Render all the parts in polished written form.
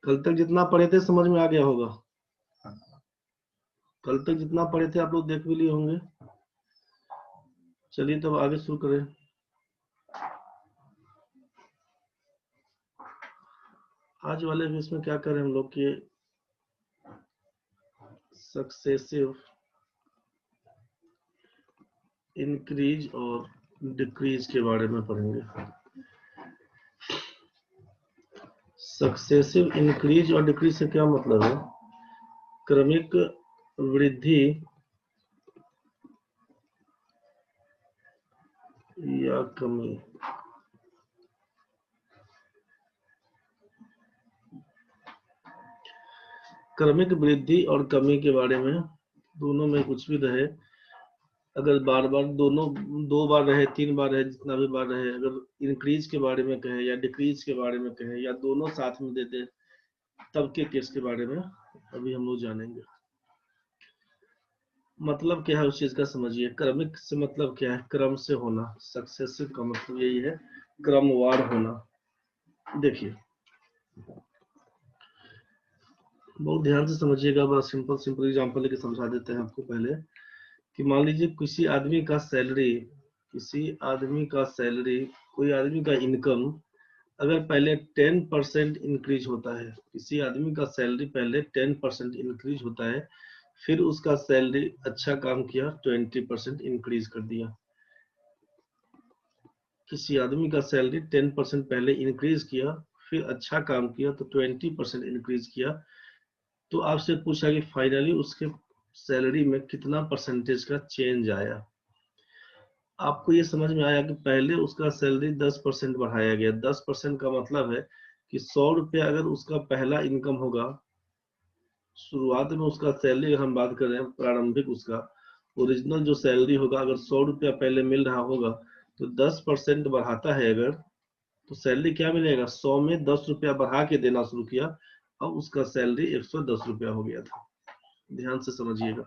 कल तक जितना पढ़े थे समझ में आ गया होगा। कल तक जितना पढ़े थे आप लोग देख भी लिए होंगे। चलिए तब आगे शुरू करें। आज वाले भी इसमें क्या करें हम लोग कि सक्सेसिव इंक्रीज और डिक्रीज के बारे में पढ़ेंगे। सक्सेसिव इंक्रीज और डिक्रीज से क्या मतलब है? क्रमिक वृद्धि या कमी। क्रमिक वृद्धि और कमी के बारे में, दोनों में कुछ भी रहे, अगर बार बार दोनों 2 बार रहे 3 बार रहे जितना भी बार रहे, अगर इंक्रीज के बारे में कहे या डिक्रीज के बारे में कहे या दोनों साथ में दे दे, तब के केस के बारे में अभी हम लोग जानेंगे। मतलब क्या है उस चीज का समझिए। क्रमिक से मतलब क्या है? क्रम से होना। सक्सेसिव का मतलब यही है क्रमवार होना। देखिए बहुत ध्यान से समझिएगा, बड़ा सिंपल एग्जांपल लेके समझा देते हैं आपको। पहले कि मान लीजिए किसी आदमी का सैलरी, कोई आदमी का इनकम अगर पहले 10% इंक्रीज होता है, किसी आदमी का सैलरी पहले 10% इंक्रीज होता है, फिर उसका सैलरी अच्छा काम किया 20% इंक्रीज कर दिया। किसी आदमी का सैलरी 10% पहले इंक्रीज किया, फिर अच्छा काम किया तो 20% इंक्रीज किया, तो आपसे पूछा कि फाइनली उसके सैलरी में कितना परसेंटेज का चेंज आया। आपको ये समझ में आया कि पहले उसका सैलरी 10% बढ़ाया गया। 10% का मतलब है कि 100 रुपया अगर उसका पहला इनकम होगा, शुरुआत में उसका सैलरी हम बात कर रहे हैं, प्रारंभिक उसका ओरिजिनल जो सैलरी होगा, अगर 100 रुपया पहले मिल रहा होगा तो 10% बढ़ाता है अगर, तो सैलरी क्या मिलेगा? 100 में 10 रुपया बढ़ा के देना शुरू किया, अब उसका सैलरी 110 रुपया हो गया था। ध्यान से समझिएगा।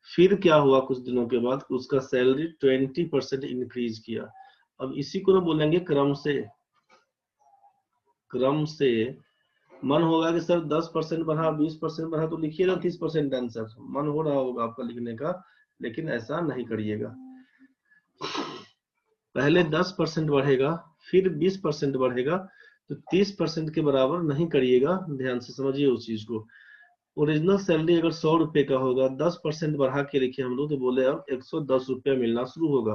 फिर क्या हुआ कुछ दिनों के बाद, उसका सैलरी 20% इंक्रीज किया। अब इसी को ना बोलेंगे क्रम से। मन होगा कि सर 10% बढ़ा 20% बढ़ा तो लिखिए ना 30% आंसर, मन हो रहा होगा आपका लिखने का, लेकिन ऐसा नहीं करिएगा। पहले 10% बढ़ेगा फिर 20% बढ़ेगा, तो 30% के बराबर नहीं करिएगा। ध्यान से समझिए उस चीज को। ओरिजिनल सैलरी अगर 100 रुपए का होगा, 10% बढ़ा के लिखे हम लोग, तो बोले अब 110 रुपया मिलना शुरू होगा।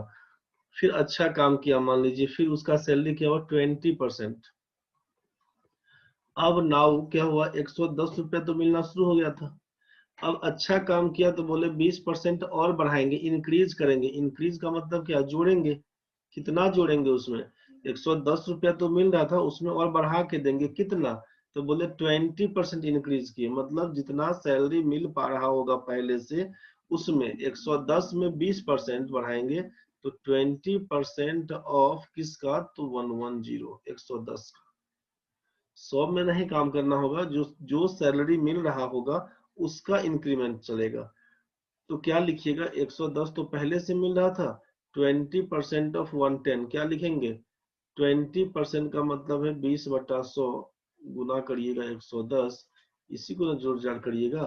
फिर अच्छा काम किया मान लीजिए, फिर उसका सैलरी क्या हुआ? 20%। अब नाउ क्या हुआ? 110 रुपया तो मिलना शुरू हो गया था। अब अच्छा काम किया तो बोले 20% और बढ़ाएंगे, इंक्रीज करेंगे। इंक्रीज का मतलब क्या? जोड़ेंगे। कितना जोड़ेंगे उसमें? 110 रुपया तो मिल रहा था, उसमें और बढ़ा के देंगे। कितना? तो बोले 20% इंक्रीज किए, मतलब जितना सैलरी मिल पा रहा होगा पहले से, उसमें 110 में 20% बढ़ाएंगे, तो 20% ऑफ किसका? तो 110, 110 का। 100 में नहीं काम करना होगा, जो जो सैलरी मिल रहा होगा उसका इंक्रीमेंट चलेगा। तो क्या लिखिएगा? 110 तो पहले से मिल रहा था, 20% ऑफ 110 क्या लिखेंगे? 20% का मतलब है 20/100, गुना करिएगा 110, इसी को जोड़ जाड़ करिएगा।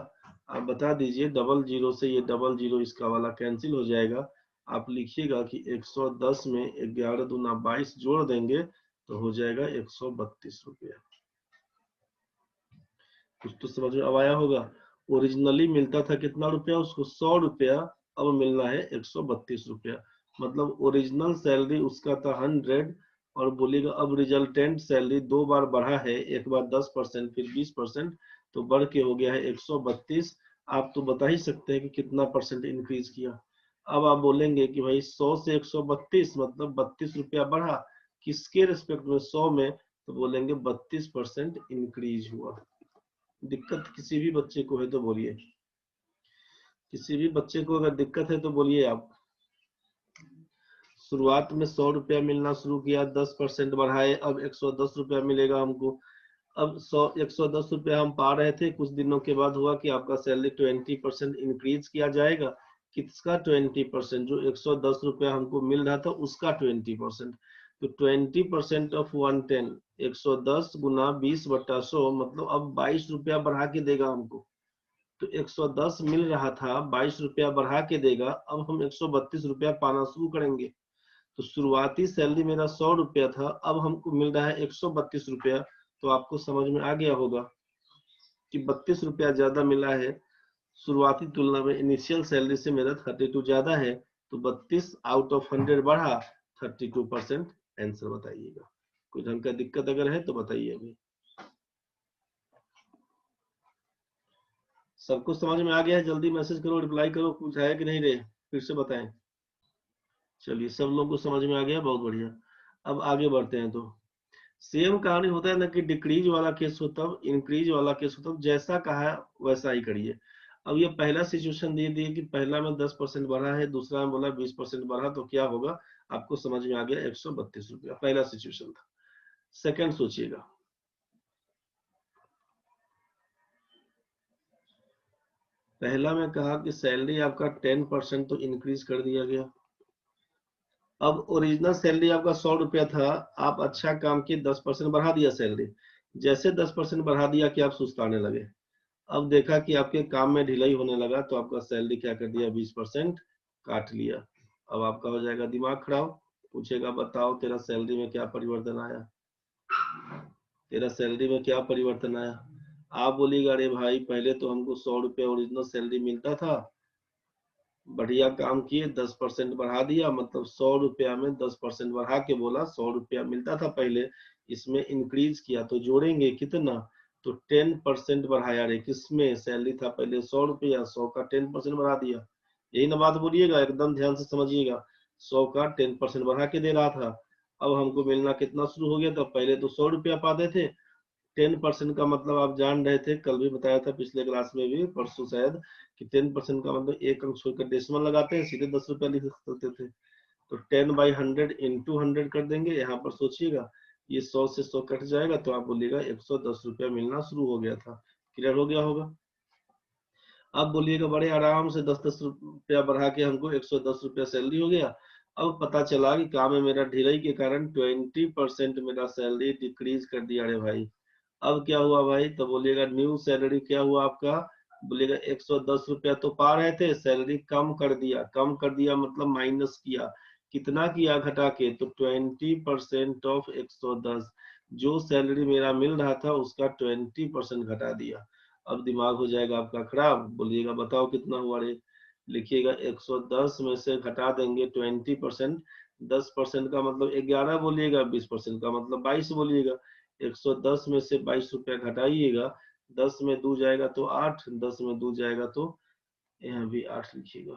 आप बता दीजिए, डबल जीरो से ये डबल जीरो इसका वाला कैंसिल हो जाएगा। आप लिखिएगा कि 110 में 11 दूना 22 जोड़ देंगे तो हो जाएगा 132 रुपया। कुछ तो समझ में अब आया होगा। ओरिजिनली मिलता था कितना रुपया उसको? 100 रुपया, अब मिलना है 132 रुपया। मतलब ओरिजिनल सैलरी उसका था 100, और बोलिएगा अब रिजल्टेंट सैलरी 2 बार बढ़ा है, एक बार 10% फिर 20%, तो बढ़ के हो गया है 132। आप तो बता ही सकते हैं कि कितना परसेंट इंक्रीज किया। अब आप बोलेंगे कि भाई 100 से 132 मतलब 32 रुपया बढ़ा, किसके रिस्पेक्ट में? 100 में, तो बोलेंगे 32% इंक्रीज हुआ। दिक्कत किसी भी बच्चे को है तो बोलिए। किसी भी बच्चे को अगर दिक्कत है तो बोलिए आप। शुरुआत में 100 रुपया मिलना शुरू किया, 10% बढ़ाए, अब 110 रुपया मिलेगा हमको। अब 110 रुपया हम पा रहे थे, कुछ दिनों के बाद हुआ कि आपका सैलरी 20% इंक्रीज किया जाएगा। किसका 20%? जो 110 रुपया हमको मिल रहा था उसका 20%। तो 20% ऑफ 110, 110 गुना 20/100, मतलब अब 22 रुपया बढ़ा के देगा हमको। तो 110 मिल रहा था, 22 रुपया बढ़ा के देगा, अब हम 132 रुपया पाना शुरू करेंगे। तो शुरुआती सैलरी मेरा 100 रुपया था, अब हमको मिल रहा है 132 रुपया। तो आपको समझ में आ गया होगा कि 32 रुपया ज्यादा मिला है शुरुआती तुलना में। इनिशियल सैलरी से मेरा 32 ज्यादा है, तो 32 आउट ऑफ 100 बढ़ा, 32%। आंसर बताइएगा। कोई ढंग का दिक्कत अगर है तो बताइए अभी। सबको समझ में आ गया है? जल्दी मैसेज करो, रिप्लाई करो, कुछ है कि नहीं रे, फिर से बताएं। चलिए, सब लोगों को समझ में आ गया, बहुत बढ़िया। अब आगे बढ़ते हैं। तो सेम कहानी होता है ना कि डिक्रीज वाला केस होता है, इंक्रीज वाला केस होता है, जैसा कहा है वैसा ही करिए। अब ये पहला सिचुएशन दे दिए कि पहला में 10% बढ़ा है, दूसरा में बोला 20% बढ़ा, तो क्या होगा आपको समझ में आ गया। 132 रुपया पहला सिचुएशन था। सेकंड सोचिएगा। पहला में कहा कि सैलरी आपका 10% तो इंक्रीज कर दिया गया। अब ओरिजिनल सैलरी आपका 100 रुपया था, आप अच्छा काम किए, 10% बढ़ा दिया सैलरी। जैसे 10% बढ़ा दिया कि आप सुस्ताने लगे। अब देखा कि आपके काम में ढिलाई होने लगा, तो आपका सैलरी क्या कर दिया, 20% काट लिया। अब आपका हो जाएगा दिमाग खराब, पूछेगा बताओ तेरा सैलरी में क्या परिवर्तन आया, तेरा सैलरी में क्या परिवर्तन आया। आप बोलिएगा अरे भाई पहले तो हमको 100 रुपया ओरिजिनल सैलरी मिलता था, बढ़िया काम किए, 10% बढ़ा दिया, मतलब 100 रुपया में 10% बढ़ा के बोला 100 रुपया मिलता था पहले, इसमें इंक्रीज किया तो जोड़ेंगे कितना, तो 10% बढ़ाया रे, किसमें, सैलरी था पहले 100 रुपया, 100 का 10% बढ़ा दिया। यही ना बात बोलिएगा, एकदम ध्यान से समझिएगा। 100 का 10% बढ़ा के दे रहा था, अब हमको मिलना कितना शुरू हो गया था, पहले तो 100 रुपया पाते थे। 10% का मतलब आप जान रहे थे, कल भी बताया था पिछले क्लास में भी, परसों शायद, कि 10% का मतलब एक अंक छोड़कर डेसिमल लगाते हैं, सीधे 10 रुपया लिख सकते थे। तो 10/100 इंटू 100 कर देंगे। यहाँ पर सोचिएगा, ये 100 से 100 कट जाएगा, तो आप बोलिएगा 110 रुपया मिलना शुरू हो गया था। क्लियर हो गया होगा। अब बोलिएगा बड़े आराम से 10-10 रुपया बढ़ा के हमको 110 रुपया सैलरी हो गया। अब पता चला कि काम में मेरा ढिलाई के कारण 20% मेरा सैलरी डिक्रीज कर दिया। अरे भाई अब क्या हुआ भाई, तो बोलिएगा न्यू सैलरी क्या हुआ आपका, बोलिएगा 110 रुपया तो पा रहे थे, सैलरी कम कर दिया। कम कर दिया मतलब माइनस किया, कितना किया, घटा के। तो 20% ऑफ 110, जो सैलरी मेरा मिल रहा था उसका 20% घटा दिया। अब दिमाग हो जाएगा आपका खराब, बोलिएगा बताओ कितना हुआ रे। लिखिएगा 110 में से घटा देंगे 20%, 10% का मतलब 11 बोलिएगा, 20% का मतलब 22 बोलिएगा। 110 में से 22 रुपया घटाइएगा, 10 में 2 जाएगा तो 8, 10 में 2 जाएगा तो यहाँ भी 8 लिखिएगा,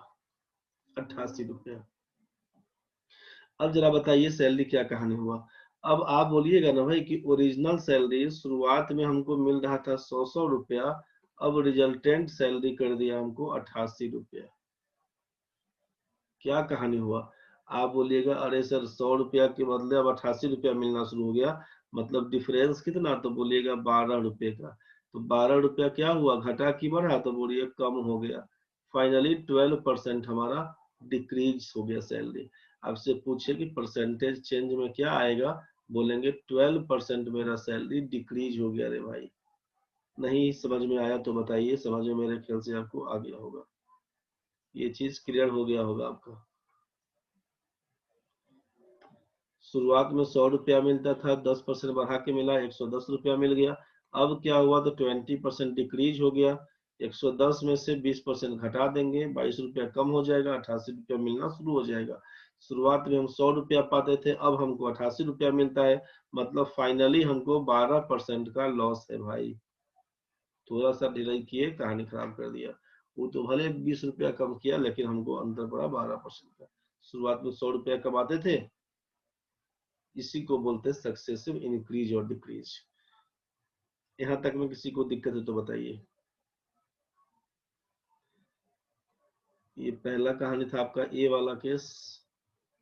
88 रुपया। अब जरा बताइए सैलरी क्या कहानी हुआ। अब आप बोलिएगा ना भाई कि ओरिजिनल सैलरी शुरुआत में हमको मिल रहा था 100 रुपया, अब रिजल्टेंट सैलरी कर दिया हमको 88 रुपया। क्या कहानी हुआ। आप बोलिएगा अरे सर 100 रुपया के बदले अब 88 रुपया मिलना शुरू हो गया, मतलब डिफरेंस कितना, तो बोलिएगा 12 रुपये का। तो 12 रुपया क्या हुआ, घटा की बढ़ा, तो बोलिए कम हो गया। फाइनली 12% हमारा डिक्रीज हो गया सैलरी। आपसे पूछे कि परसेंटेज चेंज में क्या आएगा, बोलेंगे 12% मेरा सैलरी डिक्रीज हो गया। रे भाई नहीं समझ में आया तो बताइए, समझ में मेरे ख्याल से आपको आ गया होगा, ये चीज क्लियर हो गया होगा आपका। शुरुआत में 100 रुपया मिलता था, 10% बढ़ा के मिला, 110 रुपया मिल गया। अब क्या हुआ, तो 20% डिक्रीज हो गया। 110 में से 20% घटा देंगे, 22 रुपया कम हो जाएगा, 88 रुपया मिलना शुरू हो जाएगा। शुरुआत में हम 100 रुपया पाते थे, अब हमको 88 रुपया मिलता है, मतलब फाइनली हमको 12% का लॉस है भाई। थोड़ा सा डिले किए, कहानी खराब कर दिया। वो तो भले 20 रुपया कम किया, लेकिन हमको अंतर पड़ा 12% का। शुरुआत में 100 रुपया कमाते थे, इसी को बोलते हैं सक्सेसिव इंक्रीज और डिक्रीज। यहां तक में किसी को दिक्कत है तो बताइए। ये पहला कहानी था आपका ए वाला केस,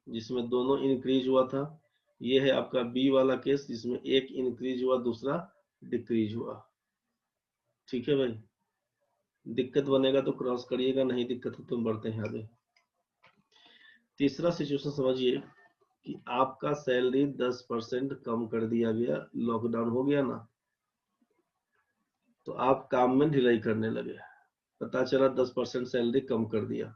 जिसमें दोनों इंक्रीज हुआ था। ये है आपका बी वाला केस, जिसमें एक इंक्रीज हुआ, दूसरा डिक्रीज हुआ। ठीक है भाई, दिक्कत बनेगा तो क्रॉस करिएगा, नहीं दिक्कत है तो बढ़ते हैं आगे। तीसरा सिचुएशन समझिए। कि आपका सैलरी 10% कम कर दिया गया, लॉकडाउन हो गया ना, तो आप काम में ढिलाई करने लगे। पता चला 10% सैलरी कम कर दिया,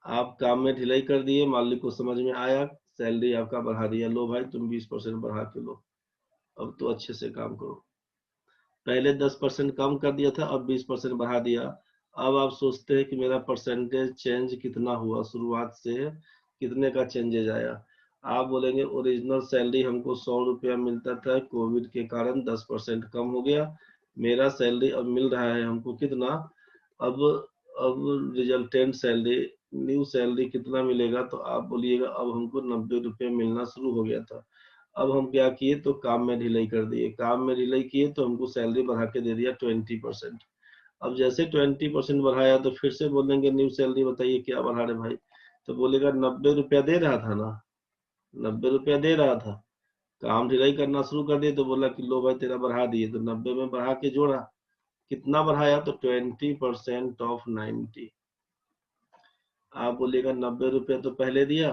आप काम में ढिलाई कर दिए, मालिक को समझ में आया, सैलरी आपका बढ़ा दिया, लो भाई तुम 20% बढ़ा के लो, अब तो अच्छे से काम करो। पहले 10% कम कर दिया था, अब 20% बढ़ा दिया। अब आप सोचते हैं कि मेरा परसेंटेज चेंज कितना हुआ, शुरुआत से कितने का चेंजेज आया। आप बोलेंगे ओरिजिनल सैलरी हमको 100 रुपया मिलता था, कोविड के कारण 10% कम हो गया, मेरा सैलरी अब मिल रहा है हमको कितना, अब अब रिजल्टेंट सैलरी, न्यू सैलरी कितना मिलेगा, तो आप बोलिएगा अब हमको 90 रुपये मिलना शुरू हो गया था। अब हम क्या किए, तो काम में ढिलाई कर दिए, काम में ढिलाई किए तो हमको सैलरी बढ़ा के दे दिया 20%। अब जैसे 20% बढ़ाया तो फिर से बोलेंगे न्यू सैलरी बताइए क्या बढ़ा रहे भाई, तो बोलेगा 90 रुपया दे रहा था ना, 90 रुपया दे रहा था, काम ढिलाई करना शुरू कर दिए तो बोला कि लो भाई तेरा बढ़ा दिए, तो 90 में बढ़ा के जोड़ा, कितना बढ़ाया, तो 20% ऑफ 90। आप बोलिएगा 90 रुपया तो पहले दिया,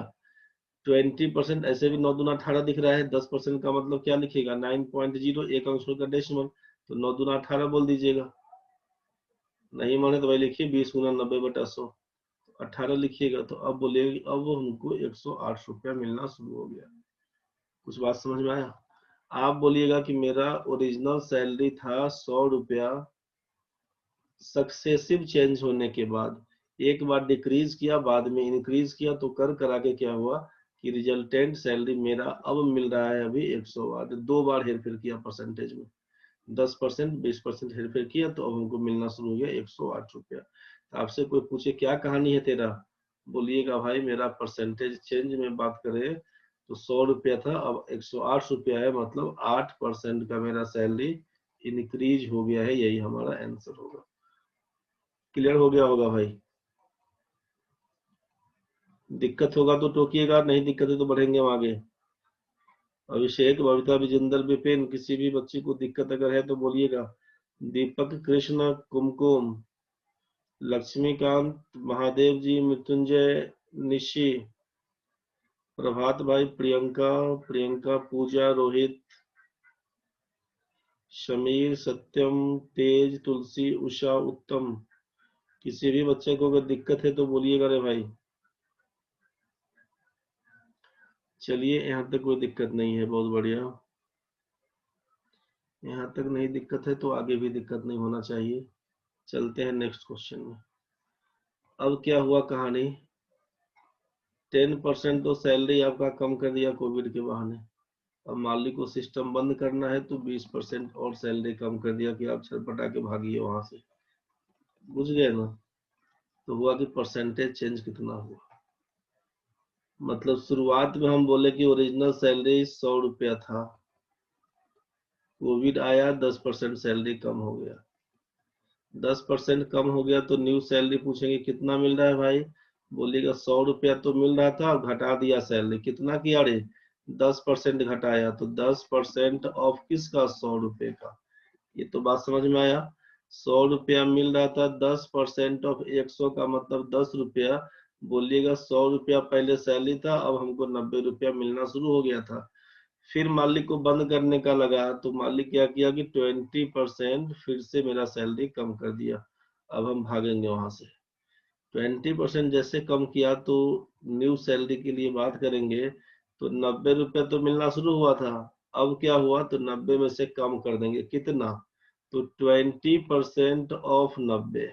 20%, ऐसे भी 9 दूना 18 दिख रहा है, 10% का मतलब क्या लिखिएगा, 9.0, एक अंक छोड़कर डेसिमल, तो 9 दूना 18 बोल दीजिएगा। नहीं माने तो भाई लिखिए 20 गुना 90/100, 18 लिखिएगा। तो अब बोलिएगा अब हमको 108 रुपया मिलना शुरू हो गया। कुछ बात समझ में आया? आप बोलिएगा कि मेरा ओरिजिनल सैलरी था 100 रुपया, सक्सेसिव चेंज होने के बाद एक बार डिक्रीज किया, बाद में इंक्रीज किया, तो कर करा के क्या हुआ कि रिजल्टेंट सैलरी मेरा अब मिल रहा है अभी 108। 2 बार हेरफेर किया परसेंटेज में, 10% 20% हेरफेर किया, तो अब हमको मिलना शुरू हो गया 108 रुपया। तो आपसे कोई पूछे क्या कहानी है तेरा, बोलिएगा भाई मेरा परसेंटेज चेंज में बात करें तो 100 रुपया था, अब 108 रुपया है, मतलब 8% का मेरा सैलरी इंक्रीज हो गया है, यही हमारा आंसर होगा। क्लियर हो गया होगा भाई? दिक्कत होगा तो टोकिएगा, नहीं दिक्कत है तो बढ़ेंगे हम आगे। अभिषेक, बबीता, विजेंद्र, विपिन, किसी भी बच्ची को दिक्कत अगर है तो बोलिएगा। दीपक, कृष्ण, कुमकुम, लक्ष्मीकांत, महादेव जी, मृत्युंजय, निशी, प्रभात भाई, प्रियंका, प्रियंका, पूजा, रोहित, शमीर, सत्यम, तेज, तुलसी, उषा, उत्तम, किसी भी बच्चे को अगर दिक्कत है तो बोलिएगा रे भाई। चलिए यहाँ तक कोई दिक्कत नहीं है, बहुत बढ़िया। यहाँ तक नहीं दिक्कत है तो आगे भी दिक्कत नहीं होना चाहिए। चलते हैं नेक्स्ट क्वेश्चन में। अब क्या हुआ कहानी, 10% तो सैलरी आपका कम कर दिया कोविड के बहाने, अब मालिक को सिस्टम बंद करना है तो 20% और सैलरी कम कर दिया कि आप छटपटा के भागिए वहां से। बुझ गए ना? तो हुआ कि परसेंटेज चेंज कितना हुआ, मतलब शुरुआत में हम बोले कि ओरिजिनल सैलरी 100 रुपया था, कोविड आया 10% सैलरी कम हो गया, 10% कम हो गया तो न्यू सैलरी पूछेंगे कितना मिल रहा है भाई, बोलिएगा 100 रुपया तो मिल रहा था, घटा दिया सैलरी, कितना किया रे, 10% घटाया, तो 10% ऑफ किसका, 100 रुपये का। ये तो बात समझ में आया। 100 रुपया मिल रहा था, 10% ऑफ 100 का मतलब 10 रुपया, बोलिएगा 100 रुपया पहले सैलरी था, अब हमको 90 रुपया मिलना शुरू हो गया था। फिर मालिक को बंद करने का लगा तो मालिक क्या किया कि 20% फिर से मेरा सैलरी कम कर दिया। अब हम भागेंगे वहां से, 20% जैसे कम किया तो न्यू सैलरी के लिए बात करेंगे, तो 90 रुपया तो मिलना शुरू हुआ था, अब क्या हुआ, तो 90 में से कम कर देंगे, कितना, तो 20% ऑफ 90,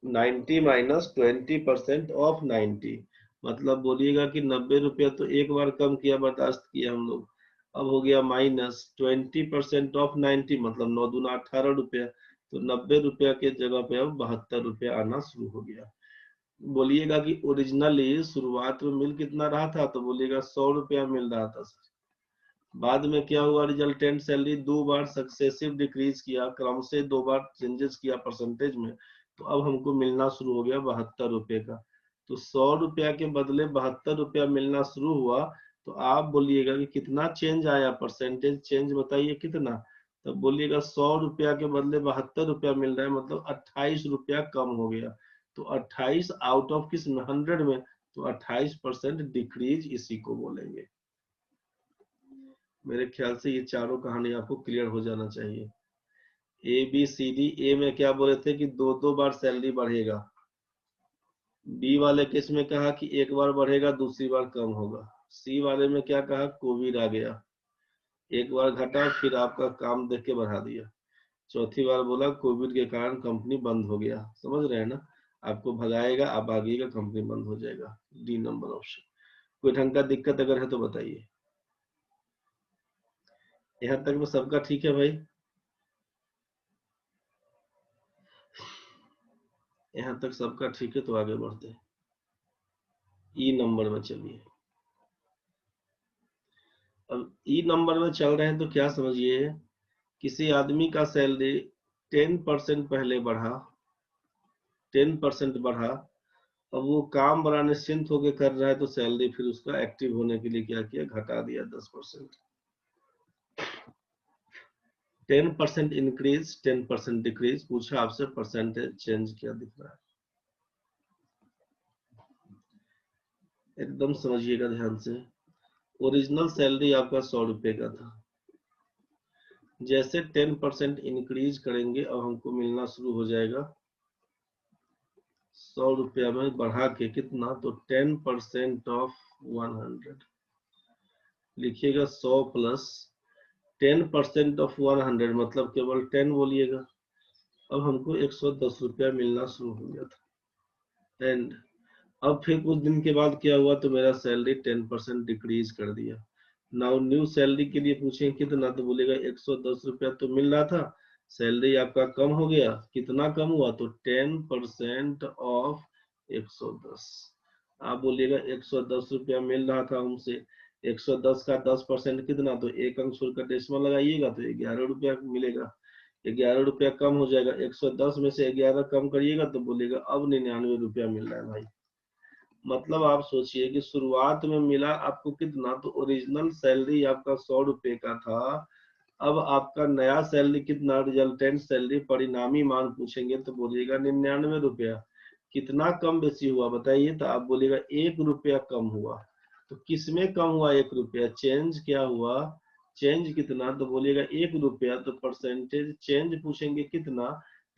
90 माइनस 20% ऑफ 90, मतलब बोलिएगा कि 90 रुपया तो एक बार कम किया, बर्दाश्त किया हम लोग, अब हो गया माइनस 20% ऑफ 90, मतलब 9 दूना 18 रुपया, तो 90 रुपया के जगह पे अब 72 रुपया आना शुरू हो गया। बोलिएगा कि ओरिजिनली शुरुआत में मिल कितना रहा था, तो बोलिएगा 100 रुपया मिल रहा था सर, बाद में क्या हुआ, रिजल्टेंट सैलरी 2 बार सक्सेसिव डिक्रीज किया, क्रम से 2 बार चेंजेस किया परसेंटेज में, तो अब हमको मिलना शुरू हो गया 72 रुपये का। तो 100 रुपया के बदले 72 रुपया मिलना शुरू हुआ, तो आप बोलिएगा कि कितना चेंज आया, परसेंटेज चेंज बताइए कितना, तब बोलिएगा 100 रुपया के बदले 72 रुपया मिल रहा है, मतलब 28 रुपया कम हो गया। तो 28 आउट ऑफ किस में, 100 में, तो 28% डिक्रीज इसी को बोलेंगे। मेरे ख्याल से ये चारों कहानी आपको क्लियर हो जाना चाहिए। ए बी सी डी, ए में क्या बोले थे कि 2-2 बार सैलरी बढ़ेगा। बी वाले केस में कहा कि एक बार बढ़ेगा दूसरी बार कम होगा। सी वाले में क्या कहा, कोविड आ गया, एक बार घटा फिर आपका काम देख के बढ़ा दिया। चौथी बार बोला कोविड के कारण कंपनी बंद हो गया। समझ रहे हैं ना, आपको भगाएगा, आप भागिएगा, कंपनी बंद हो जाएगा। D number option. कोई ढंग का दिक्कत अगर है तो बताइए। यहाँ तक में सबका ठीक है भाई? यहाँ तक सबका ठीक है तो आगे बढ़ते हैं। ई नंबर में चलिए। अब ई नंबर में चल रहे हैं तो क्या समझिए, किसी आदमी का सैलरी 10% पहले बढ़ा, 10% बढ़ा। अब वो काम बड़ा निश्चिंत होकर कर रहा है तो सैलरी फिर उसका एक्टिव होने के लिए क्या किया, घटा दिया 10%। 10% इंक्रीज, 10% डिक्रीज। पूछा आपसे परसेंटेज चेंज क्या दिख रहा है, एकदम समझिएगा ध्यान से। ओरिजिनल सैलरी आपका 100 रुपए का था। जैसे 10% इंक्रीज करेंगे अब हमको मिलना शुरू हो जाएगा 100 रुपया में बढ़ा के कितना, तो 10% ऑफ 100 लिखिएगा। 100 प्लस 10% ऑफ 100 मतलब केवल 10 बोलिएगा। अब हमको 110 रुपया मिलना शुरू हो गया था। एंड अब फिर कुछ दिन के बाद क्या हुआ, तो मेरा सैलरी 10% डिक्रीज कर दिया। नाउ न्यू सैलरी के लिए पूछें कितना, तो बोलेगा 110 रुपया तो मिल रहा था, सैलरी आपका कम हो गया। कितना कम हुआ, तो 10% ऑफ 110। आप बोलिएगा 110 रुपया मिल रहा था हमसे, 110 का 10% कितना, तो एक अंक छोड़कर डेसिमल लगाइएगा तो 11 रुपया मिलेगा। 11 रुपया कम हो जाएगा, 110 में से 11 कम करिएगा तो बोलेगा अब 99 रुपया मिल रहा है भाई। मतलब आप सोचिए कि शुरुआत में मिला आपको कितना, तो ओरिजिनल सैलरी आपका 100 रुपए का था। अब आपका नया सैलरी कितना, रिजल्टेंट सैलरी परिणामी मान पूछेंगे तो बोलिएगा 99 रुपया। कितना कम बेसी हुआ बताइए, तो आप बोलिएगा 1 रुपया कम हुआ। तो किसमें कम हुआ 1 रुपया, चेंज क्या हुआ, चेंज कितना, तो बोलिएगा 1 रुपया। तो परसेंटेज चेंज पूछेंगे कितना,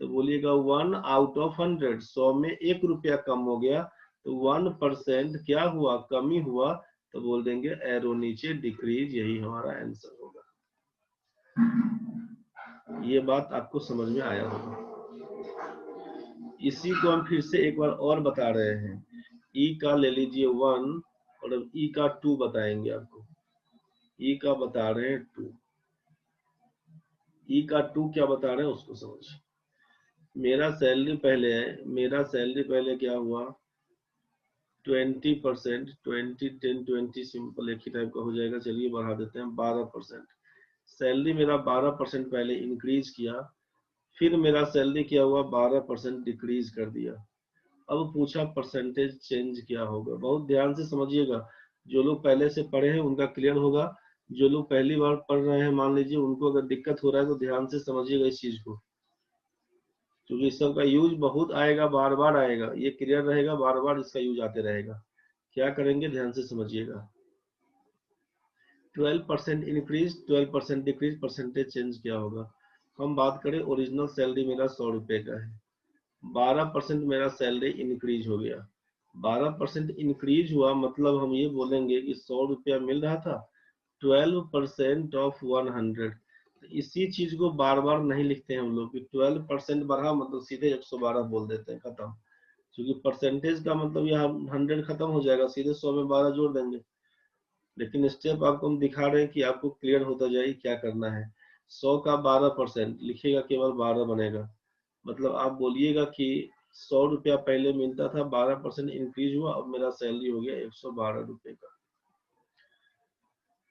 तो बोलिएगा 1 आउट ऑफ 100। 100 में 1 रुपया कम हो गया तो 1% क्या हुआ, कमी हुआ। तो बोल देंगे एरो नीचे डिक्रीज, यही हमारा आंसर होगा। ये बात आपको समझ में आया होगा। इसी को हम फिर से एक बार और बता रहे हैं। ई का ले लीजिए 1 और अब ई का 2 बताएंगे आपको। ई का बता रहे हैं 2, ई का 2 क्या बता रहे हैं उसको समझिए। मेरा सैलरी पहले क्या हुआ, 20%, 20 10 20 सिंपल एक ही टाइप का हो जाएगा। चलिए बढ़ा देते हैं 12%। सैलरी मेरा 12% पहले इंक्रीज किया, फिर मेरा सैलरी क्या हुआ, 12% डिक्रीज कर दिया। अब पूछा परसेंटेज चेंज क्या होगा। बहुत ध्यान से समझिएगा, जो लोग पहले से पढ़े हैं उनका क्लियर होगा। जो लोग पहली बार पढ़ रहे हैं मान लीजिए, उनको अगर दिक्कत हो रहा है तो ध्यान से समझिएगा इस चीज को, क्योंकि इस सब का यूज बहुत आएगा, बार बार आएगा। ये क्लियर रहेगा, बार बार इसका यूज आते रहेगा। क्या करेंगे ध्यान से समझिएगा। 12% इंक्रीज, 12% डिक्रीज, परसेंटेज चेंज क्या होगा। हम बात करें ओरिजिनल सैलरी मेरा 100 रुपए का है, 12% मेरा सैलरी इंक्रीज हो गया। 12% इंक्रीज हुआ मतलब हम ये बोलेंगे कि 100 रुपया मिल रहा था, 12% ऑफ 100। तो इसी चीज को बार बार नहीं लिखते हैं हम लोग कि 12% बढ़ा मतलब सीधे 112 बोल देते हैं, खत्म। क्योंकि परसेंटेज का मतलब यहाँ 100 खत्म हो जाएगा, सीधे 100 में 12 जोड़ देंगे। लेकिन स्टेप आपको हम दिखा रहे हैं कि आपको क्लियर होता जाए क्या करना है। 100 का 12% लिखिएगा, केवल 12 बनेगा। मतलब आप बोलिएगा कि 100 रुपया पहले मिलता था, 12% इंक्रीज हुआ, अब मेरा सैलरी हो गया 112 रुपए का।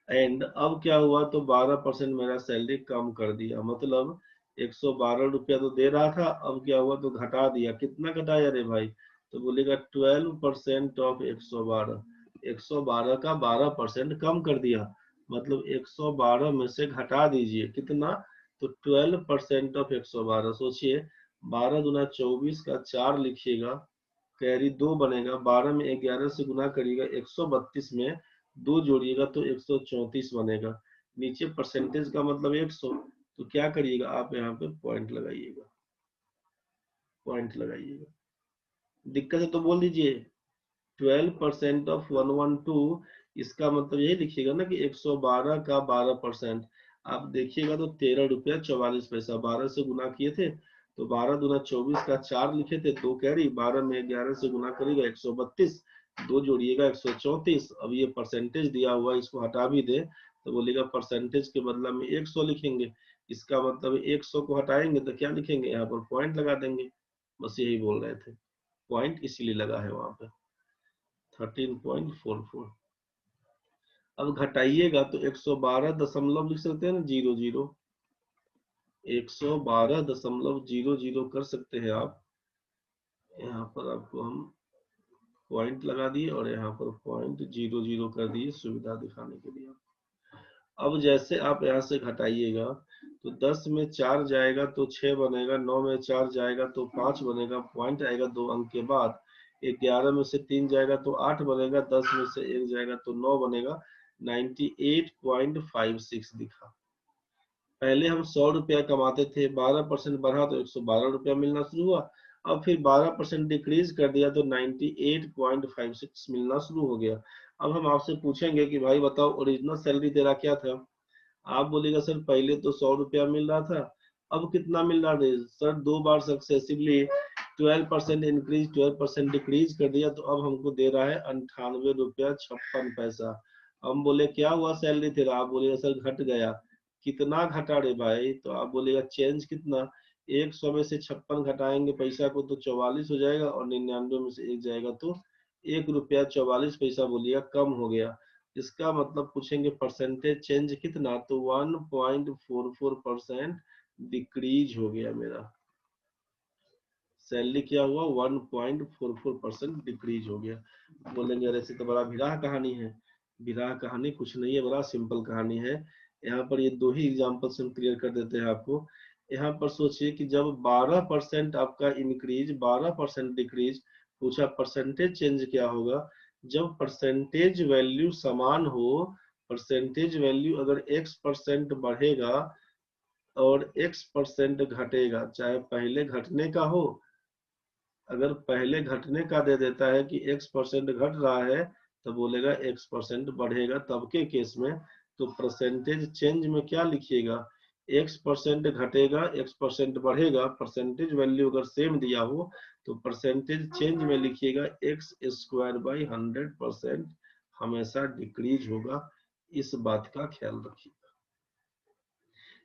एंड अब क्या हुआ, तो 12% मेरा सैलरी कम कर दिया, मतलब 112 रुपया तो दे रहा था, अब क्या हुआ, तो घटा दिया। कितना घटाया रे भाई, तो बोलेगा 12% ऑफ 112। 112 का 12% कम कर दिया, मतलब 112 में से घटा दीजिए कितना, तो 12% ऑफ 112। सोचिए 12 दूना 24 का 4 लिखिएगा, कैरी 2 बनेगा, 12 में 11 से गुना करिएगा, 132 में 2 जोड़िएगा तो 134 बनेगा। नीचे परसेंटेज का मतलब 100, तो क्या करिएगा आप यहाँ पे पॉइंट लगाइएगा, पॉइंट लगाइएगा। दिक्कत है तो बोल दीजिए 12% ऑफ 112, इसका मतलब यही लिखिएगा ना कि 112 का 12%। आप देखिएगा तो 13 रुपया 44 पैसा, 12 से गुना किए थे तो 12 दूना 24 का 4 लिखे थे, 2 कैरी, 12 में 11 से गुना करिएगा 132, 2 जोड़िएगा 134। अब ये परसेंटेज दिया हुआ इसको हटा भी दे तो बोलेगा परसेंटेज के बदला में 100 लिखेंगे, इसका मतलब 100 को हटाएंगे तो क्या लिखेंगे, यहाँ पर पॉइंट लगा देंगे। बस यही बोल रहे थे, पॉइंट इसीलिए लगा है वहां पे 13.44। अब घटाइएगा तो 112 दशमलव लिख सकते हैं ना, 00, 112.00 कर सकते हैं आप। यहाँ पर आपको हम पॉइंट लगा दिए और यहाँ पर पॉइंट 00 कर दिए सुविधा दिखाने के लिए। अब जैसे आप यहाँ से घटाइएगा तो 10 में 4 जाएगा तो 6 बनेगा, 9 में 4 जाएगा तो 5 बनेगा, पॉइंट आएगा 2 अंक के बाद। 11 में से 3 जाएगा तो 8 बनेगा, 10 में से 1 जाएगा तो 9 बनेगा, 98.56 दिखा। पहले हम 100 रुपया कमाते थे, 12% बढ़ा तो 112 रुपया मिलना शुरू हुआ। अब फिर 12% डिक्रीज कर दिया तो 98.56 मिलना शुरू हो गया। अब हम आपसे पूछेंगे कि भाई बताओ ओरिजिनल सैलरी तेरा क्या था। आप बोलेगा सर पहले तो 100 रुपया मिल रहा था, अब कितना मिल रहा है सर, 2 बार सक्सेसिवली 12% इंक्रीज 12% डिक्रीज कर दिया तो अब हमको दे रहा है 98 रुपया 56 पैसा। हम बोले क्या हुआ सैलरी तेरा, आप बोलेगा सर घट गया। कितना घटा रे भाई, तो आप बोलेगा चेंज कितना, 100 में से 56 घटाएंगे पैसा को तो 44 हो जाएगा और 99 में से 1 जाएगा तो 1 रुपया 44 पैसा बोलिएगा कम हो गया। इसका मतलब पूछेंगे परसेंटेज चेंज कितना, तो 1.44% डिक्रीज हो गया मेरा सैलरी, क्या हुआ 1.44% डिक्रीज हो गया। बोलेंगे अरे ऐसे तो बड़ा विराह कहानी है। विराह कहानी कुछ नहीं है, बड़ा सिंपल कहानी है। यहाँ पर ये 2 ही एग्जाम्पल हम क्लियर कर देते हैं आपको। यहाँ पर सोचिए कि जब 12% आपका इंक्रीज 12% डिक्रीज, पूछा परसेंटेज चेंज क्या होगा। जब परसेंटेज वैल्यू समान हो, परसेंटेज वैल्यू अगर x% बढ़ेगा और x% घटेगा, चाहे पहले घटने का हो, अगर पहले घटने का दे देता है कि x% घट रहा है तो बोलेगा x% बढ़ेगा, तब के केस में तो परसेंटेज चेंज में क्या लिखिएगा, x% घटेगा x% बढ़ेगा, परसेंटेज वैल्यू अगर सेम दिया हो तो परसेंटेज चेंज में लिखिएगा x²/100% हमेशा डिक्रीज होगा। इस बात का ख्याल रखिएगा।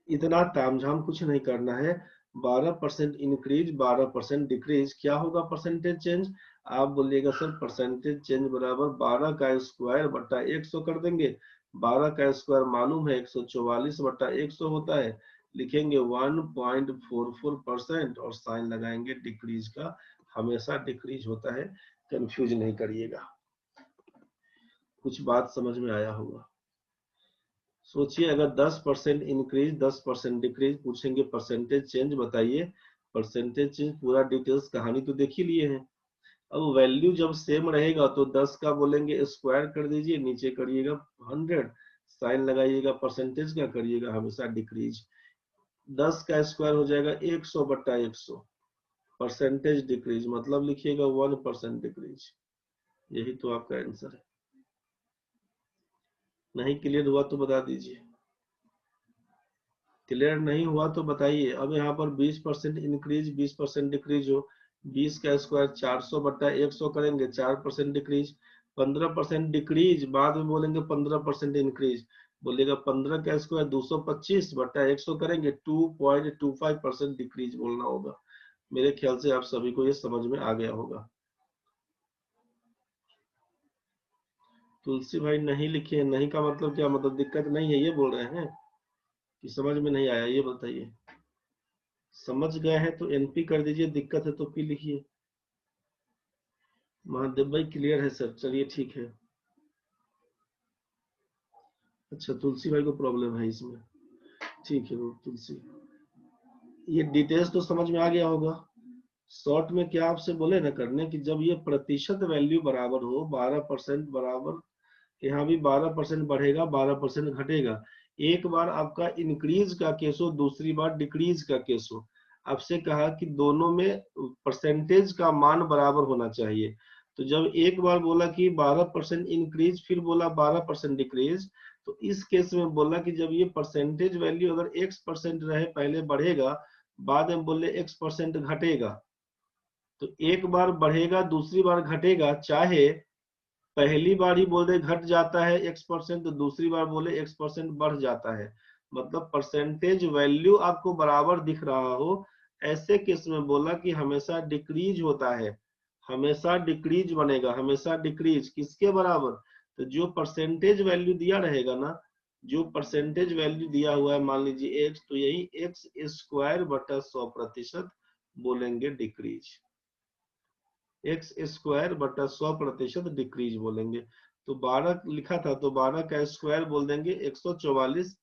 इतना तामझाम कुछ नहीं करना है। 12% इंक्रीज 12% डिक्रीज क्या होगा परसेंटेज चेंज। आप बोलिएगा सर परसेंटेज चेंज बराबर 12 का स्क्वायर बटा 100 कर देंगे। 12 का स्क्वायर मालूम है 144 बटा 100 होता है, लिखेंगे 1.44% और साइन लगाएंगे डिक्रीज का, हमेशा डिक्रीज होता है, कंफ्यूज नहीं करिएगा। कुछ बात समझ में आया होगा। सोचिए अगर 10% इंक्रीज 10% डिक्रीज, पूछेंगे परसेंटेज चेंज बताइए। परसेंटेज चेंज पूरा डिटेल्स कहानी तो देख ही लिए हैं। अब वैल्यू जब सेम रहेगा तो 10 का बोलेंगे स्क्वायर कर दीजिए, नीचे करिएगा 100, साइन लगाइएगा परसेंटेज का, करिएगा हमेशा डिक्रीज। 10 का स्क्वायर हो जाएगा 100 बट्टा 100, परसेंटेज डिक्रीज मतलब लिखिएगा 1% डिक्रीज। यही तो आपका आंसर है। नहीं क्लियर हुआ तो बता दीजिए, क्लियर नहीं हुआ तो बताइए। अब यहाँ पर 20% इंक्रीज 20% डिक्रीज हो, 20 का स्क्वायर 400 बट्टा 100 करेंगे, 4% डिक्रीज। 15% डिक्रीज बाद में बोलेंगे 15% इंक्रीज, बोलेगा 15 का स्क्वायर 225 बट्टा 100 करेंगे, 2.25% डिक्रीज बोलना होगा। मेरे ख्याल से आप सभी को ये समझ में आ गया होगा। तुलसी भाई नहीं लिखे, नहीं का मतलब क्या, मतलब दिक्कत नहीं है ये बोल रहे हैं कि समझ में नहीं आया, ये बताइए। समझ गए हैं तो एनपी कर दीजिए, दिक्कत है तो पी लिखिए। महादेव भाई क्लियर है सर, चलिए ठीक है। अच्छा तुलसी भाई को प्रॉब्लम है इसमें, ठीक है। वो तुलसी, ये डिटेल्स तो समझ में आ गया होगा। शॉर्ट में क्या आपसे बोले ना करने कि जब ये प्रतिशत वैल्यू बराबर हो 12% बराबर, यहाँ भी 12% बढ़ेगा 12% घटेगा, एक बार आपका इंक्रीज का केस हो दूसरी बार डिक्रीज का केस हो, आपसे कहा कि दोनों में परसेंटेज का मान बराबर होना चाहिए। तो जब एक बार बोला कि 12% इंक्रीज फिर बोला 12% डिक्रीज, तो इस केस में बोला कि जब ये परसेंटेज वैल्यू अगर x% रहे पहले बढ़ेगा, बाद में बोले x% घटेगा, तो एक बार बढ़ेगा दूसरी बार घटेगा, चाहे पहली बार ही बोले घट जाता है x% तो दूसरी बार बोले x% बढ़ जाता है, मतलब परसेंटेज वैल्यू आपको बराबर दिख रहा हो, ऐसे केस में बोला कि हमेशा डिक्रीज होता है, हमेशा डिक्रीज बनेगा, हमेशा डिक्रीज किसके बराबर, तो जो परसेंटेज वैल्यू दिया रहेगा ना, जो परसेंटेज वैल्यू दिया हुआ है मान लीजिए x, तो यही x² बटा 100% बोलेंगे डिक्रीज, x² बटा 100% डिक्रीज बोलेंगे। तो 12 लिखा था तो 12 का स्क्वायर बोल देंगे 144,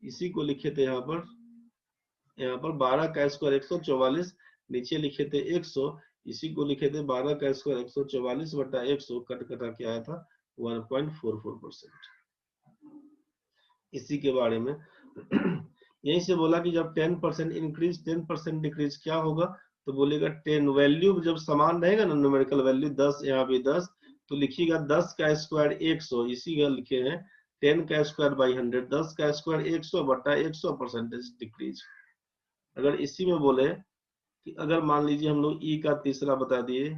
इसी को लिखे थे यहाँ पर 12 का स्क्वायर 144, नीचे लिखे थे 100, इसी को लिखे थे 12 का स्क्वायर 144 बटा 100, कट कटा के आया था 1.44%। इसी के बारे में यहीं से बोला कि जब 10% इंक्रीज 10% डिक्रीज क्या होगा, तो बोलेगा 10 वैल्यू जब समान रहेगा ना, न्यूमेरिकल वैल्यू 10 यहाँ भी 10, तो लिखिएगा 10 का स्क्वायर 100, इसी का लिखे हैं 10 का स्क्वायर बाई 100, 10 का स्क्वायर 100 बटा 100 परसेंटेज डिक्रीज। अगर इसी में बोले कि अगर मान लीजिए हम लोग ई का तीसरा बता दिए,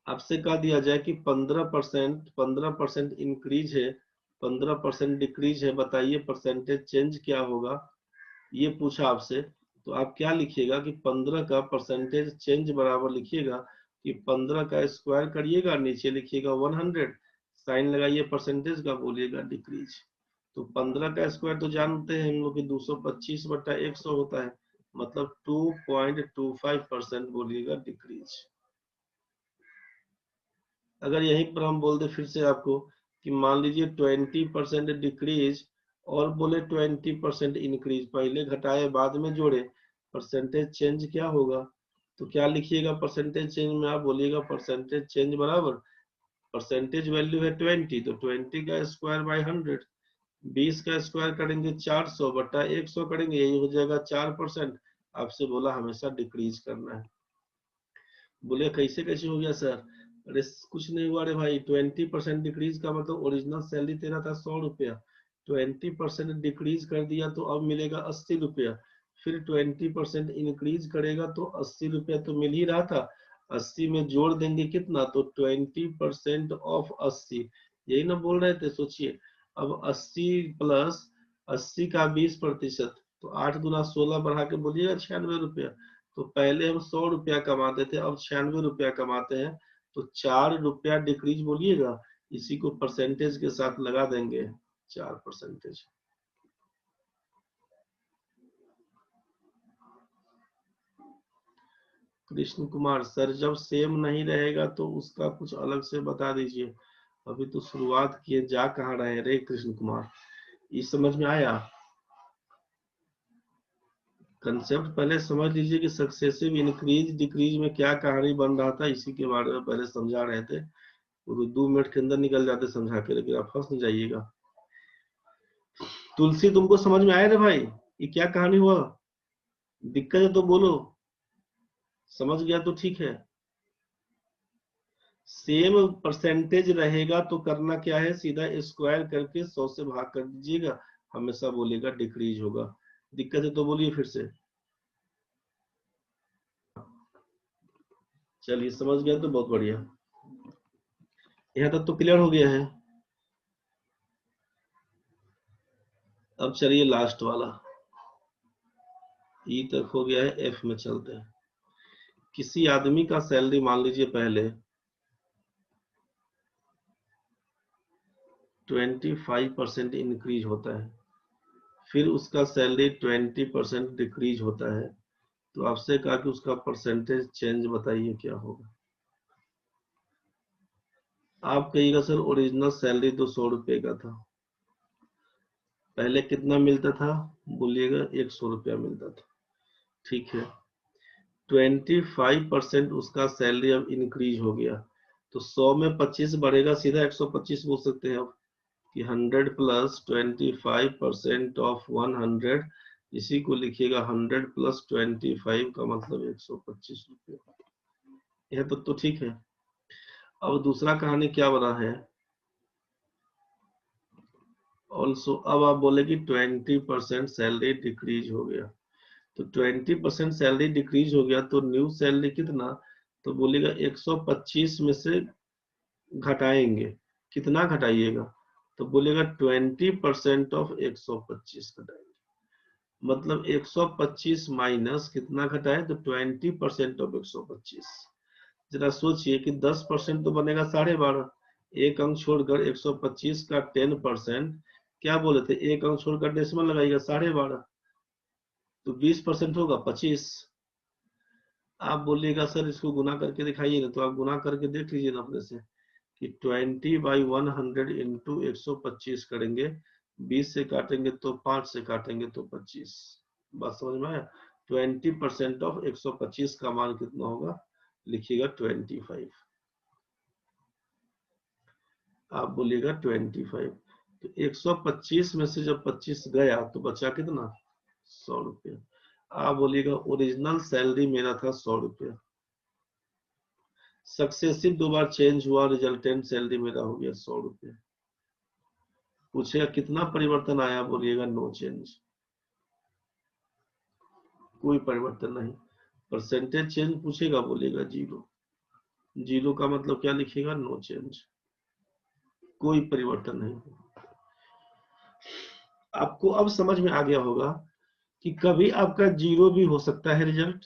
आपसे कह दिया जाए कि 15% इंक्रीज है 15% डिक्रीज है, बताइए परसेंटेज चेंज क्या होगा, ये पूछा आपसे। तो आप क्या लिखिएगा कि 15 का परसेंटेज चेंज बराबर लिखिएगा कि 15 का स्क्वायर करिएगा, नीचे लिखिएगा 100, साइन लगाइए परसेंटेज का, बोलिएगा डिक्रीज। तो 15 का स्क्वायर तो जानते हैं हम लोग कि 225 बटा 100 होता है, मतलब 2.25% बोलिएगा डिक्रीज। अगर यहीं पर हम बोल दे फिर से आपको कि मान लीजिए 20% डिक्रीज और बोले 20% इंक्रीज, पहले घटाए बाद में जोड़े, परसेंटेज चेंज क्या होगा, तो क्या लिखिएगा परसेंटेज चेंज में, आप बोलिएगा परसेंटेज चेंज बराबर, परसेंटेज वैल्यू है 20, तो 20 का स्क्वायर बाय 100, 20 का स्क्वायर करेंगे 400 बटा 100 करेंगे, यही हो जाएगा 4%। आपसे बोला हमेशा डिक्रीज करना है। बोले कैसे कैसे हो गया सर, अरे कुछ नहीं हुआ रे भाई, 20% डिक्रीज का मतलब ओरिजिनल सैलरी तेरा था 100 रुपया, 20% डिक्रीज कर दिया तो अब मिलेगा 80 रुपया, फिर 20% इंक्रीज करेगा तो 80 रुपया तो मिल ही रहा था, 80 में जोड़ देंगे कितना, तो 20% ऑफ 80, यही ना बोल रहे थे, सोचिए अब 80 प्लस 80 का 20%, तो 8 गुना 16 बढ़ा के बोलिएगा 96 रुपया। तो पहले हम 100 रुपया कमाते थे, अब 96 रुपया कमाते हैं, तो 4 रुपया डिक्रीज बोलिएगा, इसी को परसेंटेज के साथ लगा देंगे 4%। कृष्ण कुमार सर, जब सेम नहीं रहेगा तो उसका कुछ अलग से बता दीजिए, अभी तो शुरुआत किए, जा कहाँ रहे रे कृष्ण कुमार, ये समझ में आया? कंसेप्ट पहले समझ लीजिए कि सक्सेसिव इंक्रीज डिक्रीज में क्या कहानी बन रहा था, इसी के बारे में पहले समझा रहे थे, और 2 मिनट के अंदर निकल जाते समझा के, लेकिन आप फंस न जाइएगा। तुलसी तुमको समझ में आया रे भाई, ये क्या कहानी हुआ, दिक्कत है तो बोलो, समझ गया तो ठीक है। सेम परसेंटेज रहेगा तो करना क्या है, सीधा स्क्वायर करके 100 से भाग कर दीजिएगा, हमेशा बोलेगा डिक्रीज होगा। दिक्कत है तो बोलिए फिर से। चलिए समझ गया तो बहुत बढ़िया, यहाँ तक तो क्लियर हो गया है। अब चलिए लास्ट वाला, ई तक हो गया है, एफ में चलते हैं। किसी आदमी का सैलरी मान लीजिए पहले 25% इंक्रीज होता है, फिर उसका सैलरी 20% डिक्रीज होता है, तो आपसे कहा कि उसका परसेंटेज चेंज बताइए क्या होगा। आप कहिएगा सर ओरिजिनल सैलरी तो 100 रुपए का था, पहले कितना मिलता था, बोलिएगा 100 रुपया मिलता था, ठीक है। 25% उसका सैलरी अब इंक्रीज हो गया, तो 100 में 25 बढ़ेगा, सीधा 125 बोल सकते हैं अब कि 100 प्लस 25% ऑफ 100, इसी को लिखिएगा 100 प्लस 25 का मतलब 125 रुपये। यह तो ठीक है। अब दूसरा कहानी क्या बना है, ऑल्सो अब आप बोले कि 20% सैलरी डिक्रीज हो गया, तो 20% सैलरी डिक्रीज हो गया तो न्यू सैलरी कितना, तो बोलेगा 125 में से घटाएंगे, कितना घटाइएगा, तो बोलेगा 20% ऑफ 125 घटाएंगे, मतलब 125 माइनस कितना घटाए, तो 20% ऑफ 125। जरा सोचिए कि 10% तो बनेगा 12.5, एक अंक छोड़कर 125 का 10%, क्या बोले थे, एक अंक छोड़कर डेसिमल लगाइएगा 12.5, तो 20% होगा 25। आप बोलिएगा सर इसको गुना करके दिखाइए ना, तो आप गुना करके देख लीजिए ना अपने से कि 20/100 इंटू 125 करेंगे, 20 से काटेंगे तो 5 से काटेंगे तो 25। बात समझ में आया। 20% ऑफ 125 का मान कितना होगा, लिखिएगा 25। आप बोलिएगा 25, तो 125 में से जब 25 गया तो बचा कितना, 100 रुपये। आप बोलिएगा ओरिजिनल सैलरी मेरा था 100 रुपये, सक्सेसिव 2 बार चेंज हुआ, रिजल्टेंट सैलरी मेरा हो गया 100 रुपये। पूछेगा कितना परिवर्तन आया, बोलिएगा नो चेंज, कोई परिवर्तन नहीं। परसेंटेज चेंज पूछेगा, बोलिएगा 0, 0 का मतलब क्या लिखिएगा, नो चेंज, कोई परिवर्तन नहीं। आपको अब समझ में आ गया होगा कि कभी आपका 0 भी हो सकता है रिजल्ट,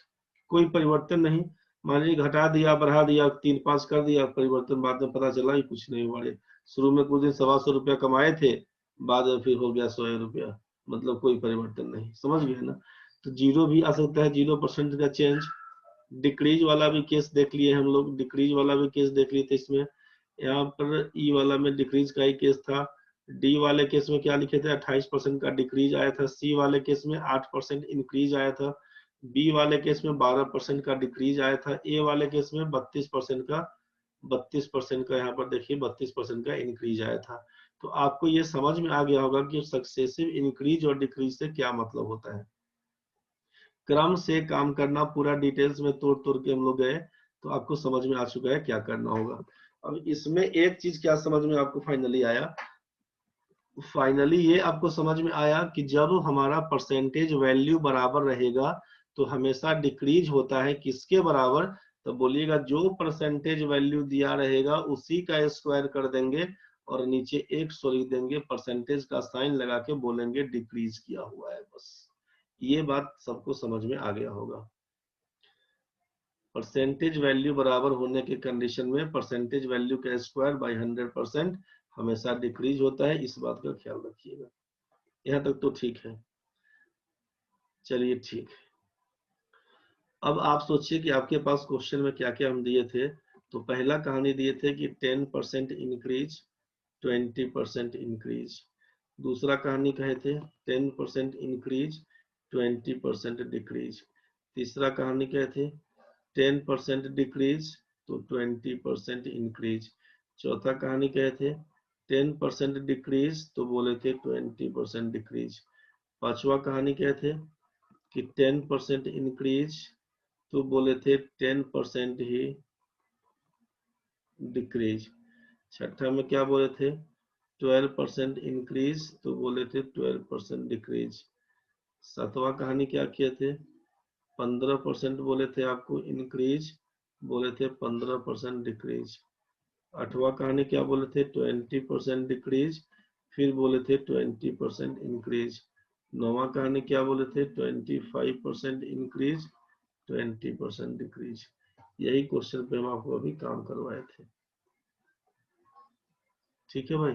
कोई परिवर्तन नहीं। मान लीजिए घटा दिया, बढ़ा दिया, 3-5 कर दिया, परिवर्तन बाद में पता चला कि कुछ नहीं हुआ, शुरू में कुछ दिन 125 रुपया कमाए थे, बाद में फिर हो गया 100 रुपया, मतलब कोई परिवर्तन नहीं, समझ गए ना। तो 0 भी आ सकता है, 0% का चेंज। डिक्रीज वाला भी केस देख लिए हम लोग, डिक्रीज वाला भी केस देख लिए थे इसमें, यहाँ पर ई वाला में डिक्रीज का ही केस था। डी वाले केस में क्या लिखे थे, 28% का डिक्रीज आया था। सी वाले केस में 8% इंक्रीज आया था। बी वाले केस में 12% का डिक्रीज आया था। ए वाले केस में 32% का यहाँ पर देखिए 32% का इंक्रीज आया था। तो आपको ये समझ में आ गया होगा कि सक्सेसिव इंक्रीज और डिक्रीज से क्या मतलब होता है। क्रम से काम करना, पूरा डिटेल्स में तोड़ तोड़ के हम लोग गए, तो आपको समझ में आ चुका है क्या करना होगा। अब इसमें एक चीज क्या समझ में आपको फाइनली आया, फाइनली ये आपको समझ में आया कि जब हमारा परसेंटेज वैल्यू बराबर रहेगा तो हमेशा डिक्रीज होता है, किसके बराबर, तो बोलिएगा जो परसेंटेज वैल्यू दिया रहेगा उसी का स्क्वायर कर देंगे और नीचे 100 लिख देंगे, परसेंटेज का साइन लगा के बोलेंगे डिक्रीज किया हुआ है, बस। ये बात सबको समझ में आ गया होगा। परसेंटेज वैल्यू बराबर होने के कंडीशन में परसेंटेज वैल्यू का स्क्वायर बाय 100% हमेशा डिक्रीज होता है, इस बात का ख्याल रखिएगा। यहाँ तक तो ठीक है, चलिए ठीक है। अब आप सोचिए कि आपके पास क्वेश्चन में क्या क्या हम दिए थे। तो पहला कहानी दिए थे कि 10% इंक्रीज, 20% इंक्रीज। दूसरा कहानी कहे थे 10% इंक्रीज, 20% डिक्रीज। तीसरा कहानी कहे थे 10% डिक्रीज तो 20% इंक्रीज। चौथा कहानी कहे थे 10% डिक्रीज तो बोले थे 20% डिक्रीज। पांचवा कहानी कहे थे कि 10% इंक्रीज तो बोले थे 10% ही डिक्रीज। छठा में क्या बोले थे, 12% इंक्रीज तो बोले थे 12% डिक्रीज। सातवां कहानी क्या किए थे, 15% बोले थे आपको इंक्रीज, बोले थे 15% डिक्रीज। आठवां कहानी क्या बोले थे, 20% डिक्रीज, फिर बोले थे 20% इंक्रीज। नौवां कहानी क्या बोले थे, 25% इंक्रीज, 20% डिक्रीज। यही क्वेश्चन पे हम आपको अभी काम करवाए थे। ठीक है भाई।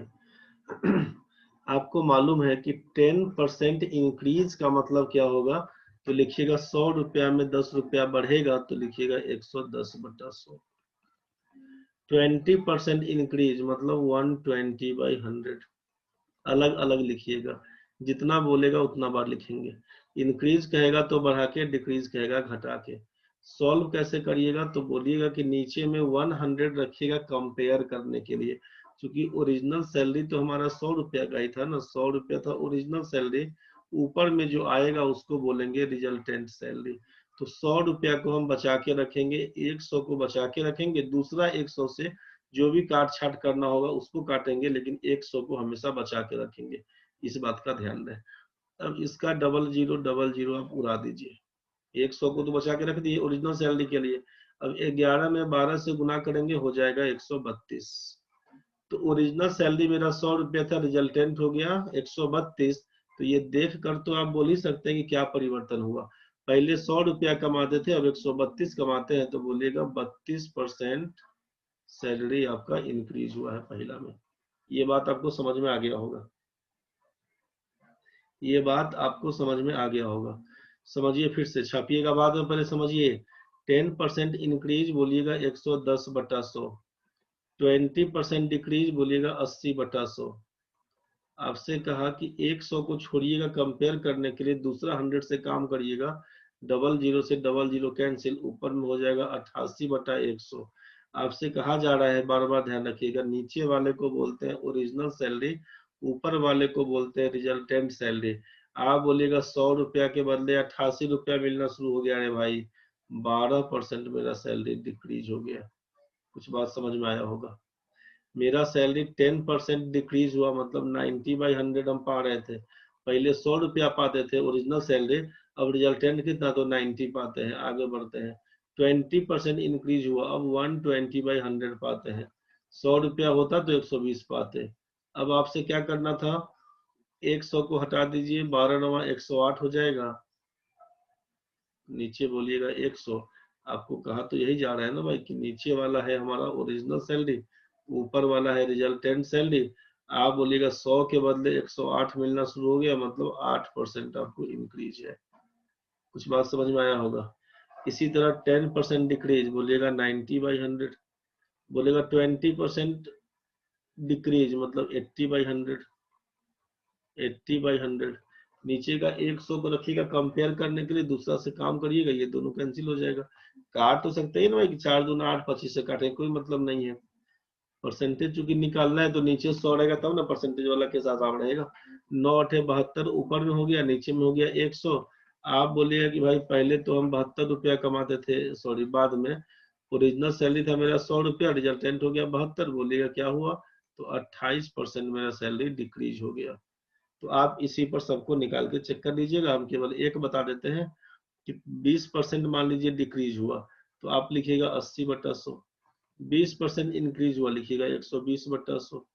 आपको मालूम है कि 10% इंक्रीज का मतलब क्या होगा, तो लिखिएगा 100 रुपया में 10 रुपया बढ़ेगा तो लिखिएगा 110/100। 20% इंक्रीज मतलब 120/100, अलग अलग लिखिएगा, जितना बोलेगा उतना बार लिखेंगे। इंक्रीज कहेगा तो बढ़ा के, डिक्रीज कहेगा घटा के। सॉल्व कैसे करिएगा तो बोलिएगा कि नीचे में 100 रखिएगा कंपेयर करने के लिए, क्योंकि ओरिजिनल सैलरी तो हमारा 100 रुपया का ही था ना, 100 रुपया था ओरिजिनल सैलरी। ऊपर में जो आएगा उसको बोलेंगे रिजल्टेंट सैलरी। तो 100 रुपया को हम बचा के रखेंगे, 100 को बचा के रखेंगे, दूसरा 100 से जो भी काट छाट करना होगा उसको काटेंगे, लेकिन 100 को हमेशा बचा के रखेंगे। इस बात का ध्यान रहे। अब इसका डबल जीरो आप उड़ा दीजिए। 100 को तो बचा के रख दिए ओरिजिनल सैलरी के लिए। अब 11 में 12 से गुना करेंगे, हो जाएगा 132। तो ओरिजिनल सैलरी मेरा 100 रुपया था, रिजल्टेंट हो गया 132। तो ये देख कर तो आप बोल ही सकते हैं कि क्या परिवर्तन हुआ। पहले 100 रुपया कमाते थे, अब 132 कमाते हैं, तो बोलिएगा 32% सैलरी आपका इंक्रीज हुआ है पहला में। ये बात आपको समझ में आ गया होगा, ये बात आपको समझ में आ गया होगा। समझिए, फिर से छापिएगा बाद में, पहले समझिए। 10% इंक्रीज बोलिएगा 110/100। 20% डिक्रीज बोलिएगा 80/100। आपसे कहा कि 100 को छोड़िएगा कंपेयर करने के लिए, दूसरा 100 से काम करिएगा। डबल जीरो से डबल जीरो कैंसिल, ऊपर में हो जाएगा 88/100। आपसे कहा जा रहा है, बार बार ध्यान रखिएगा, नीचे वाले को बोलते हैं ओरिजिनल सैलरी, ऊपर वाले को बोलते हैं रिजल्टेंट सैलरी। आप बोलिएगा 100 रुपया के बदले 88 रुपया मिलना शुरू हो गया। अरे भाई 12% मेरा सैलरी डिक्रीज हो गया। कुछ बात समझ में आया होगा। मेरा सैलरी 10% डिक्रीज हुआ, मतलब 90/100 हम पा रहे थे। पहले 100 रुपया पाते थे ओरिजिनल सैलरी, अब रिजल्टेंट कितना, तो 90 पाते हैं। आगे बढ़ते हैं। 20% इंक्रीज हुआ, अब 120/100 पाते हैं। 100 रुपया होता तो 120 पाते। अब आपसे क्या करना था, 100 को हटा दीजिए, 12 9 108 हो जाएगा। नीचे बोलिएगा 100। आपको कहा तो यही जा रहा है ना भाई, कि नीचे वाला है हमारा ओरिजिनल सैलरी, ऊपर वाला है रिजल्टेंट सैलरी। आप बोलिएगा 100 के बदले 108 मिलना शुरू हो गया, मतलब 8% आपको इंक्रीज है। कुछ बात समझ में आया होगा। इसी तरह 10% डिक्रीज बोलिएगा 90/100। बोलेगा 20% डिक्रीज मतलब 80/100। 80/100। नीचे का 100 को रखिएगा कंपेयर करने के लिए, दूसरा से काम करिएगा, ये दोनों कैंसिल हो जाएगा। काट तो सकते हैं ना भाई कि 4 दूना 8, 25 से काटे, कोई मतलब नहीं है। परसेंटेज चूंकि निकालना है तो नीचे 100 रहेगा तब ना परसेंटेज वाला के साथ आप रहेगा। 9 8 72 ऊपर में हो गया, नीचे में हो गया 100। आप बोलिएगा कि भाई पहले तो हम 72 रुपया कमाते थे, सॉरी बाद में ओरिजिनल सैलरी था मेरा 100 रुपया, रिजल्टेंट हो गया 72। बोलिएगा क्या हुआ, तो 28% मेरा सैलरी डिक्रीज हो गया। तो आप इसी पर सबको निकाल के चेक कर लीजिएगा। हम केवल एक बता देते हैं कि 20% मान लीजिए डिक्रीज हुआ, तो आप लिखिएगा 80/100। 20% इंक्रीज हुआ, लिखिएगा 120/100।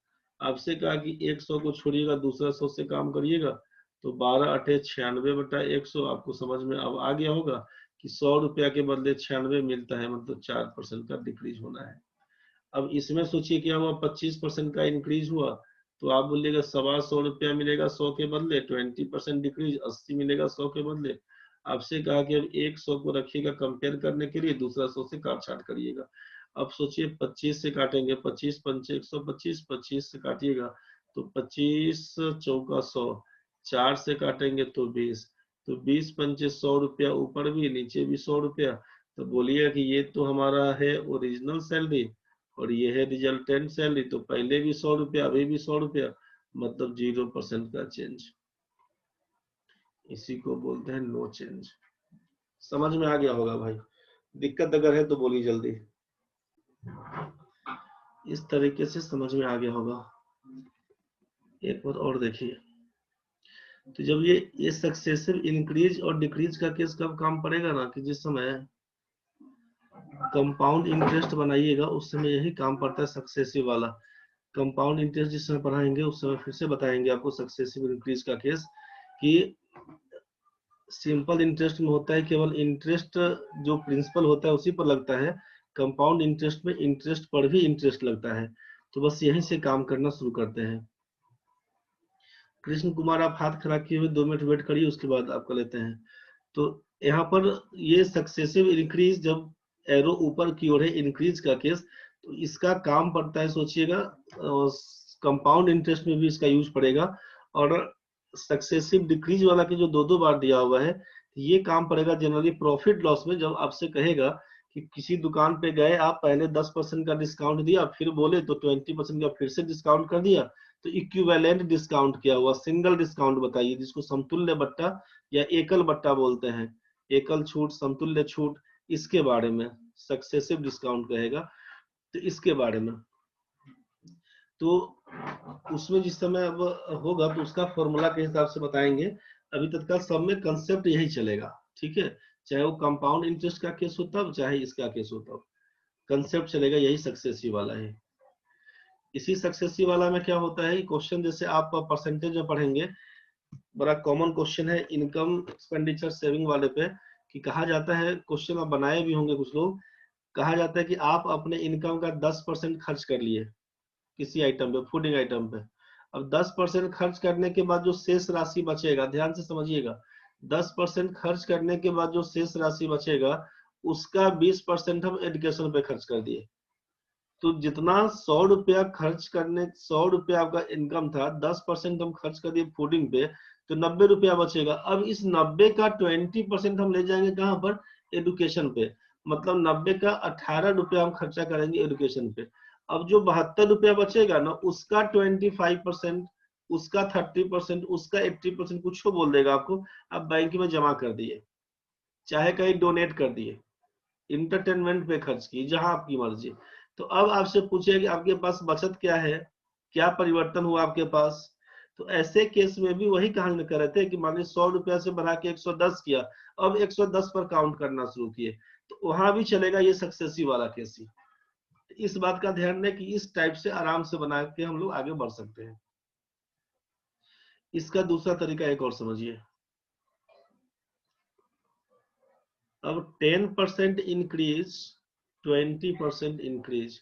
आपसे कहा कि 100 को छोड़िएगा, दूसरा 100 से काम करिएगा, तो 12 8 96/100। आपको समझ में अब आ गया होगा कि 100 रुपया के बदले 96 मिलता है, मतलब 4% का डिक्रीज होना है। अब इसमें सोचिए क्या हुआ, 25% का इंक्रीज हुआ, तो आप बोलिएगा 125 रुपया मिलेगा 100 के बदले, 20% डिक्रीज 80 मिलेगा 100 के बदले। आपसे कहा कि अब 100 को रखिएगा कंपेयर करने के लिए, दूसरा 100 से काट छाट करिएगा। अब सोचिए 25 से काटेंगे, 25 पंचे 125, 25 से काटिएगा तो 25 चौका 100, 4 से काटेंगे तो 20, तो 20 पंचे 100 रुपया, ऊपर भी नीचे भी 100 रुपया। तो बोलिएगा कि ये तो हमारा है ओरिजिनल सैलरी और ये है रिजल्टेंट सैलरी, तो पहले भी 100 रुपया अभी भी 100 रुपया, मतलब 0% का चेंज। इसी को बोलते हैं नो चेंज। समझ में आ गया होगा भाई। दिक्कत अगर है तो बोलिए जल्दी। इस तरीके से समझ में आ गया होगा। एक बार और देखिए, तो जब ये सक्सेसिव इंक्रीज और डिक्रीज का केस कब काम पड़ेगा ना, कि जिस समय कंपाउंड इंटरेस्ट बनाइएगा उस समय यही काम पड़ता है सक्सेसिव वाला। कंपाउंड इंटरेस्ट जिस समय पढ़ाएंगे उस समय फिर से बताएंगे आपको सक्सेसिव इंक्रीज का केस, कि सिंपल इंटरेस्ट में होता है केवल इंटरेस्ट जो प्रिंसिपल होता है उसी पर लगता है। कंपाउंड इंटरेस्ट में इंटरेस्ट पर भी इंटरेस्ट लगता है। तो बस यहीं से काम करना शुरू करते हैं। कृष्ण कुमार आप हाथ खड़ा किए हुए 2 मिनट वेट करिए, उसके बाद आपका लेते हैं। तो यहाँ पर ये सक्सेसिव इंक्रीज, जब एरो ऊपर की ओर है इंक्रीज का केस, तो इसका काम पड़ता है, सोचिएगा कंपाउंड इंटरेस्ट में भी इसका यूज पड़ेगा। और सक्सेसिव डिक्रीज वाला के जो 2 2 बार दिया हुआ है, ये काम पड़ेगा जनरली प्रॉफिट लॉस में, जब आपसे कहेगा कि किसी दुकान पे गए आप, पहले 10% का डिस्काउंट दिया, फिर बोले तो 20% का फिर से डिस्काउंट कर दिया, तो इक्विवेलेंट डिस्काउंट क्या हुआ, सिंगल डिस्काउंट बताइए, जिसको समतुल्य बट्टा या एकल बट्टा बोलते हैं, एकल छूट, समतुल्य छूट, इसके बारे में सक्सेसिव डिस्काउंट कहेगा। तो इसके बारे में तो उसमें जिस समय अब होगा तो उसका फॉर्मूला के हिसाब से बताएंगे। अभी तत्काल सब में कंसेप्ट यही चलेगा, ठीक है, चाहे वो कंपाउंड इंटरेस्ट का केस होता हो चाहे इसका केस होता हो, कंसेप्ट चलेगा यही सक्सेसिव वाला है। इसी सक्सेसिव वाला में क्या होता है, क्वेश्चन जैसे आप परसेंटेज में पढ़ेंगे, बड़ा कॉमन क्वेश्चन है इनकम एक्सपेंडिचर सेविंग वाले पे, कि कहा जाता है, क्वेश्चन आप बनाए भी होंगे कुछ लोग, कहा जाता है कि आप अपने इनकम का 10% खर्च कर लिए किसी आइटम पे, फूडिंग आइटम पे। अब 10% खर्च करने के बाद जो शेष राशि बचेगा, ध्यान से समझिएगा, 10% खर्च करने के बाद जो शेष राशि बचेगा उसका 20% हम एजुकेशन पे खर्च कर दिए। तो जितना 100 रुपया खर्च करने, 100 रुपया आपका इनकम था, 10% हम खर्च कर दिए फूडिंग पे, तो 90 रुपया बचेगा। अब इस 90 का 20% हम ले जाएंगे कहाँ पर, एडुकेशन पे, मतलब 90 का 18 रुपया हम खर्चा करेंगे एडुकेशन पे। अब जो 72 रुपया बचेगा ना, उसका 25%, उसका 30%, उसका 80% कुछ को बोल देगा आपको, आप बैंक में जमा कर दिए, चाहे कहीं डोनेट कर दिए, इंटरटेनमेंट पे खर्च की, जहां आपकी मर्जी। तो अब आपसे पूछे कि आपके पास बचत क्या है, क्या परिवर्तन हुआ आपके पास। तो ऐसे केस में भी वही कहानी कर रहे थे कि मान लीजिए 100 रुपया से बढ़ा के 110 किया, अब 110 पर काउंट करना शुरू किए, तो वहां भी चलेगा ये सक्सेसिव वाला केस ही। इस बात का ध्यान रहे कि इस टाइप से आराम से बना के हम लोग आगे बढ़ सकते हैं। इसका दूसरा तरीका एक और समझिए। अब 10% इंक्रीज, 20% इंक्रीज,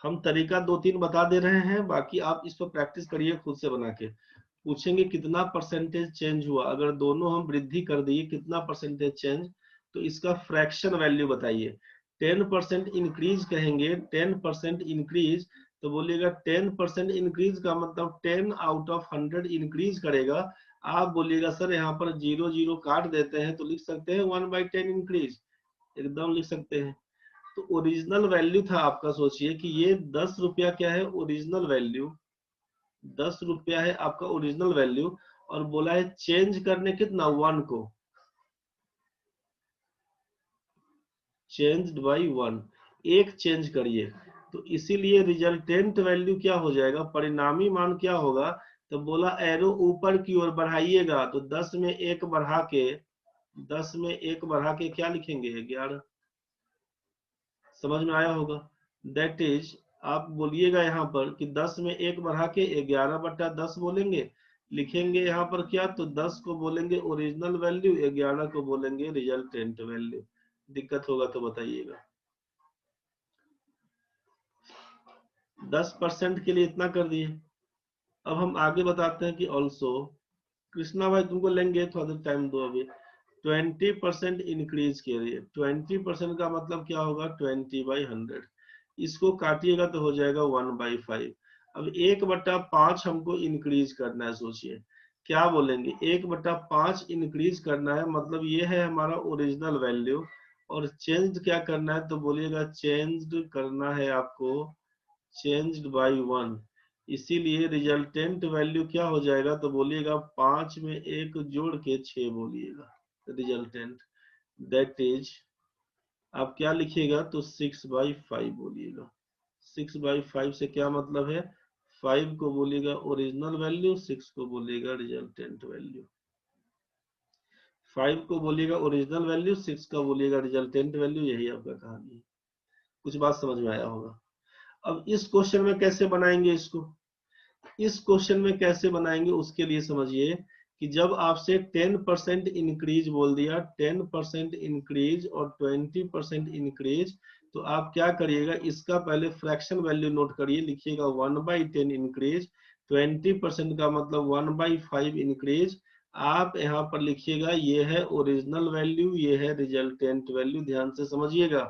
हम तरीका 2-3 बता दे रहे हैं, बाकी आप इस पर प्रैक्टिस करिए खुद से बना के। पूछेंगे कितना परसेंटेज चेंज हुआ, अगर दोनों हम वृद्धि कर दिए कितना परसेंटेज चेंज, तो इसका फ्रैक्शन वैल्यू बताइए। 10% इंक्रीज कहेंगे, 10% इंक्रीज, तो बोलिएगा 10% इंक्रीज का मतलब 10 आउट ऑफ 100 इंक्रीज करेगा। आप बोलिएगा सर यहाँ पर 0 0 काट देते हैं, तो लिख सकते हैं 1/10 इंक्रीज, एकदम लिख सकते हैं। तो ओरिजिनल वैल्यू था आपका, सोचिए कि ये 10 रुपया क्या है ओरिजिनल वैल्यू, 10 रुपया है आपका ओरिजिनल वैल्यू, और बोला है चेंज करने कितना, 1 को, चेंज बाई 1, एक चेंज करिए। तो इसीलिए रिजल्टेंट वैल्यू क्या हो जाएगा, परिणामी मान क्या होगा, तो बोला एरो ऊपर की ओर बढ़ाइएगा, तो 10 में 1 बढ़ा के, 10 में 1 बढ़ा के क्या लिखेंगे, 11। समझ में आया होगा, दैट इज, आप बोलिएगा यहाँ पर कि 10 में 1 बढ़ा के 11/10 बोलेंगे, लिखेंगे यहाँ पर क्या, तो 10 को बोलेंगे ओरिजिनल वैल्यू, 11 को बोलेंगे रिजल्टेंट वैल्यू। दिक्कत होगा तो बताइएगा। 10% के लिए इतना कर दिए। अब हम आगे बताते हैं कि ऑल्सो, कृष्णा भाई तुमको लेंगे, थोड़ा देर टाइम दो अभी। 20% इंक्रीज करिए, 20% का मतलब क्या होगा, 20/100, इसको काटिएगा तो हो जाएगा 1/5। अब 1/5 हमको इंक्रीज करना है, सोचिए क्या बोलेंगे, 1/5 इंक्रीज करना है, मतलब ये है हमारा ओरिजिनल वैल्यू, और चेंज क्या करना है, तो बोलिएगा चेंज्ड करना है आपको, चेंज्ड बाई 1। इसीलिए रिजल्टेंट वैल्यू क्या हो जाएगा, तो बोलिएगा 5 में 1 जोड़ के 6 बोलिएगा रिजल्टेंट, दैट इज, आप क्या लिखिएगा, तो 6/5 बोलिएगा। 6/5 से क्या मतलब है, 5 को बोलिएगा ओरिजिनल वैल्यू, 6 को बोलिएगा रिजल्टेंट वैल्यू, 5 को बोलिएगा ओरिजिनल वैल्यू, 6 का बोलिएगा रिजल्टेंट वैल्यू, यही आपका कहानी है। कुछ बात समझ में आया होगा। अब इस क्वेश्चन में कैसे बनाएंगे इसको, इस क्वेश्चन में कैसे बनाएंगे उसके लिए समझिए कि जब आपसे 10% इंक्रीज बोल दिया, 10% इंक्रीज और 20% इंक्रीज, तो आप क्या करिएगा, इसका पहले फ्रैक्शन वैल्यू नोट करिए, लिखिएगा 1/10 इंक्रीज, 20% का मतलब 1/5 इंक्रीज। आप यहाँ पर लिखिएगा ये है ओरिजिनल वैल्यू, ये है रिजल्टेंट वैल्यू, ध्यान से समझिएगा,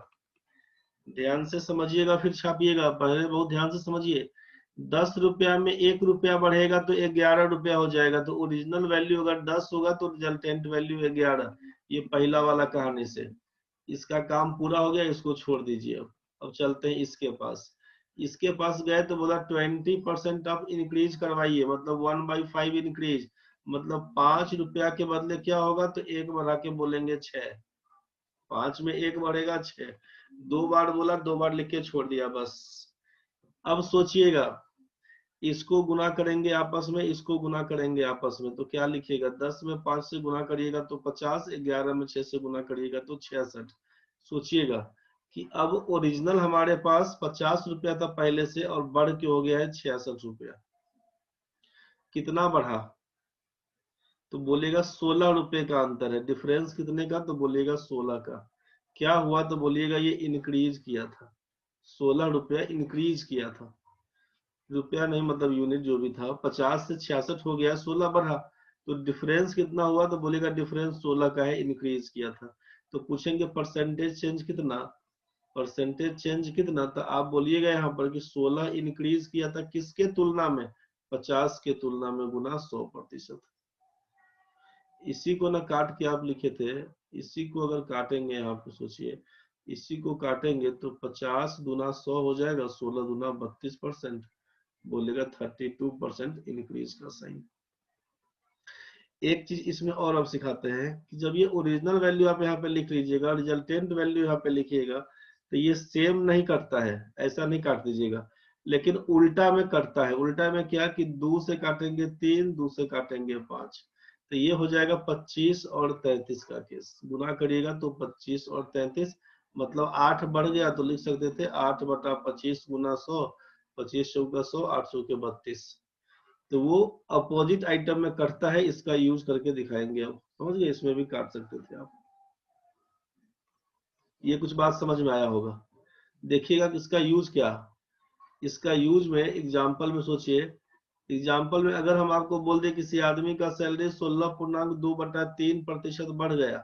ध्यान से समझिएगा फिर छापिएगा, पहले बहुत ध्यान से समझिए। 10 रुपया में 1 रुपया बढ़ेगा तो 11 रुपया हो जाएगा। तो ओरिजिनल वैल्यू अगर 10 होगा तो रिजल्टेंट वैल्यू 11। ये पहला वाला कहानी से इसका काम पूरा हो गया, इसको छोड़ दीजिए। अब चलते हैं इसके पास। इसके पास गए तो बोला 20% आप इंक्रीज करवाइए, मतलब 1/5 इंक्रीज, मतलब 5 रुपया के बदले क्या होगा, तो 1 बढ़ा के बोलेंगे 6। 5 में 1 बढ़ेगा 6। 2 बार बोला, 2 बार लिख के छोड़ दिया बस। अब सोचिएगा, इसको गुना करेंगे आपस में, इसको गुना करेंगे आपस में, तो क्या लिखिएगा, 10 में 5 से गुना करिएगा तो 50, 11 में 6 से गुना करिएगा तो 66। सोचिएगा कि अब ओरिजिनल हमारे पास 50 रुपया था पहले से, और बढ़ के हो गया है 66 रुपया। कितना बढ़ा, तो बोलेगा 16 रुपए का अंतर है। डिफरेंस कितने का, तो बोलिएगा 16 का। क्या हुआ, तो बोलिएगा ये इंक्रीज किया था, 16 रुपया इंक्रीज किया था। रुपया नहीं मतलब यूनिट जो भी था, 50 से 66 हो गया, 16 बढ़ा, तो डिफरेंस कितना हुआ, तो बोलेगा डिफरेंस 16 का है, इंक्रीज किया था। तो पूछेंगे परसेंटेज चेंज कितना, परसेंटेज चेंज कितना, तो आप बोलिएगा यहाँ पर कि 16 इंक्रीज किया था किसके तुलना में, 50 के तुलना में, गुना 100%। इसी को ना काट के आप लिखे थे, इसी को अगर काटेंगे यहाँ पे सोचिए, इसी को काटेंगे तो 50 दूना 100 हो जाएगा, 16 दूना 32%, बोलेगा 32% इंक्रीज का साइन। एक चीज इसमें और अब सिखाते हैं कि जब ये ओरिजिनल वैल्यू आप यहाँ पे लिख लीजिएगा, रिजल्टेंट वैल्यू यहाँ पे लिखिएगा, तो ये सेम नहीं करता है, ऐसा नहीं काट दीजिएगा, लेकिन उल्टा में करता है। उल्टा में क्या कि 2 से काटेंगे 3, 2 से काटेंगे 5, तो ये हो जाएगा 25 और 33 का केस। गुना करिएगा तो 25 और 33, मतलब 8 बढ़ गया तो लिख सकते थे 8/25 गुना 100, 25 चौका 100, 8 चौके 32। तो वो अपोजिट आइटम में करता है, इसका यूज करके दिखाएंगे। अब समझ गए, इसमें भी काट सकते थे आप। ये कुछ बात समझ में आया होगा। देखिएगा कि इसका यूज क्या, इसका यूज में एग्जाम्पल में सोचिए। एग्जाम्पल में अगर हम आपको बोल दे किसी आदमी का सैलरी 16.2/3% बढ़ गया,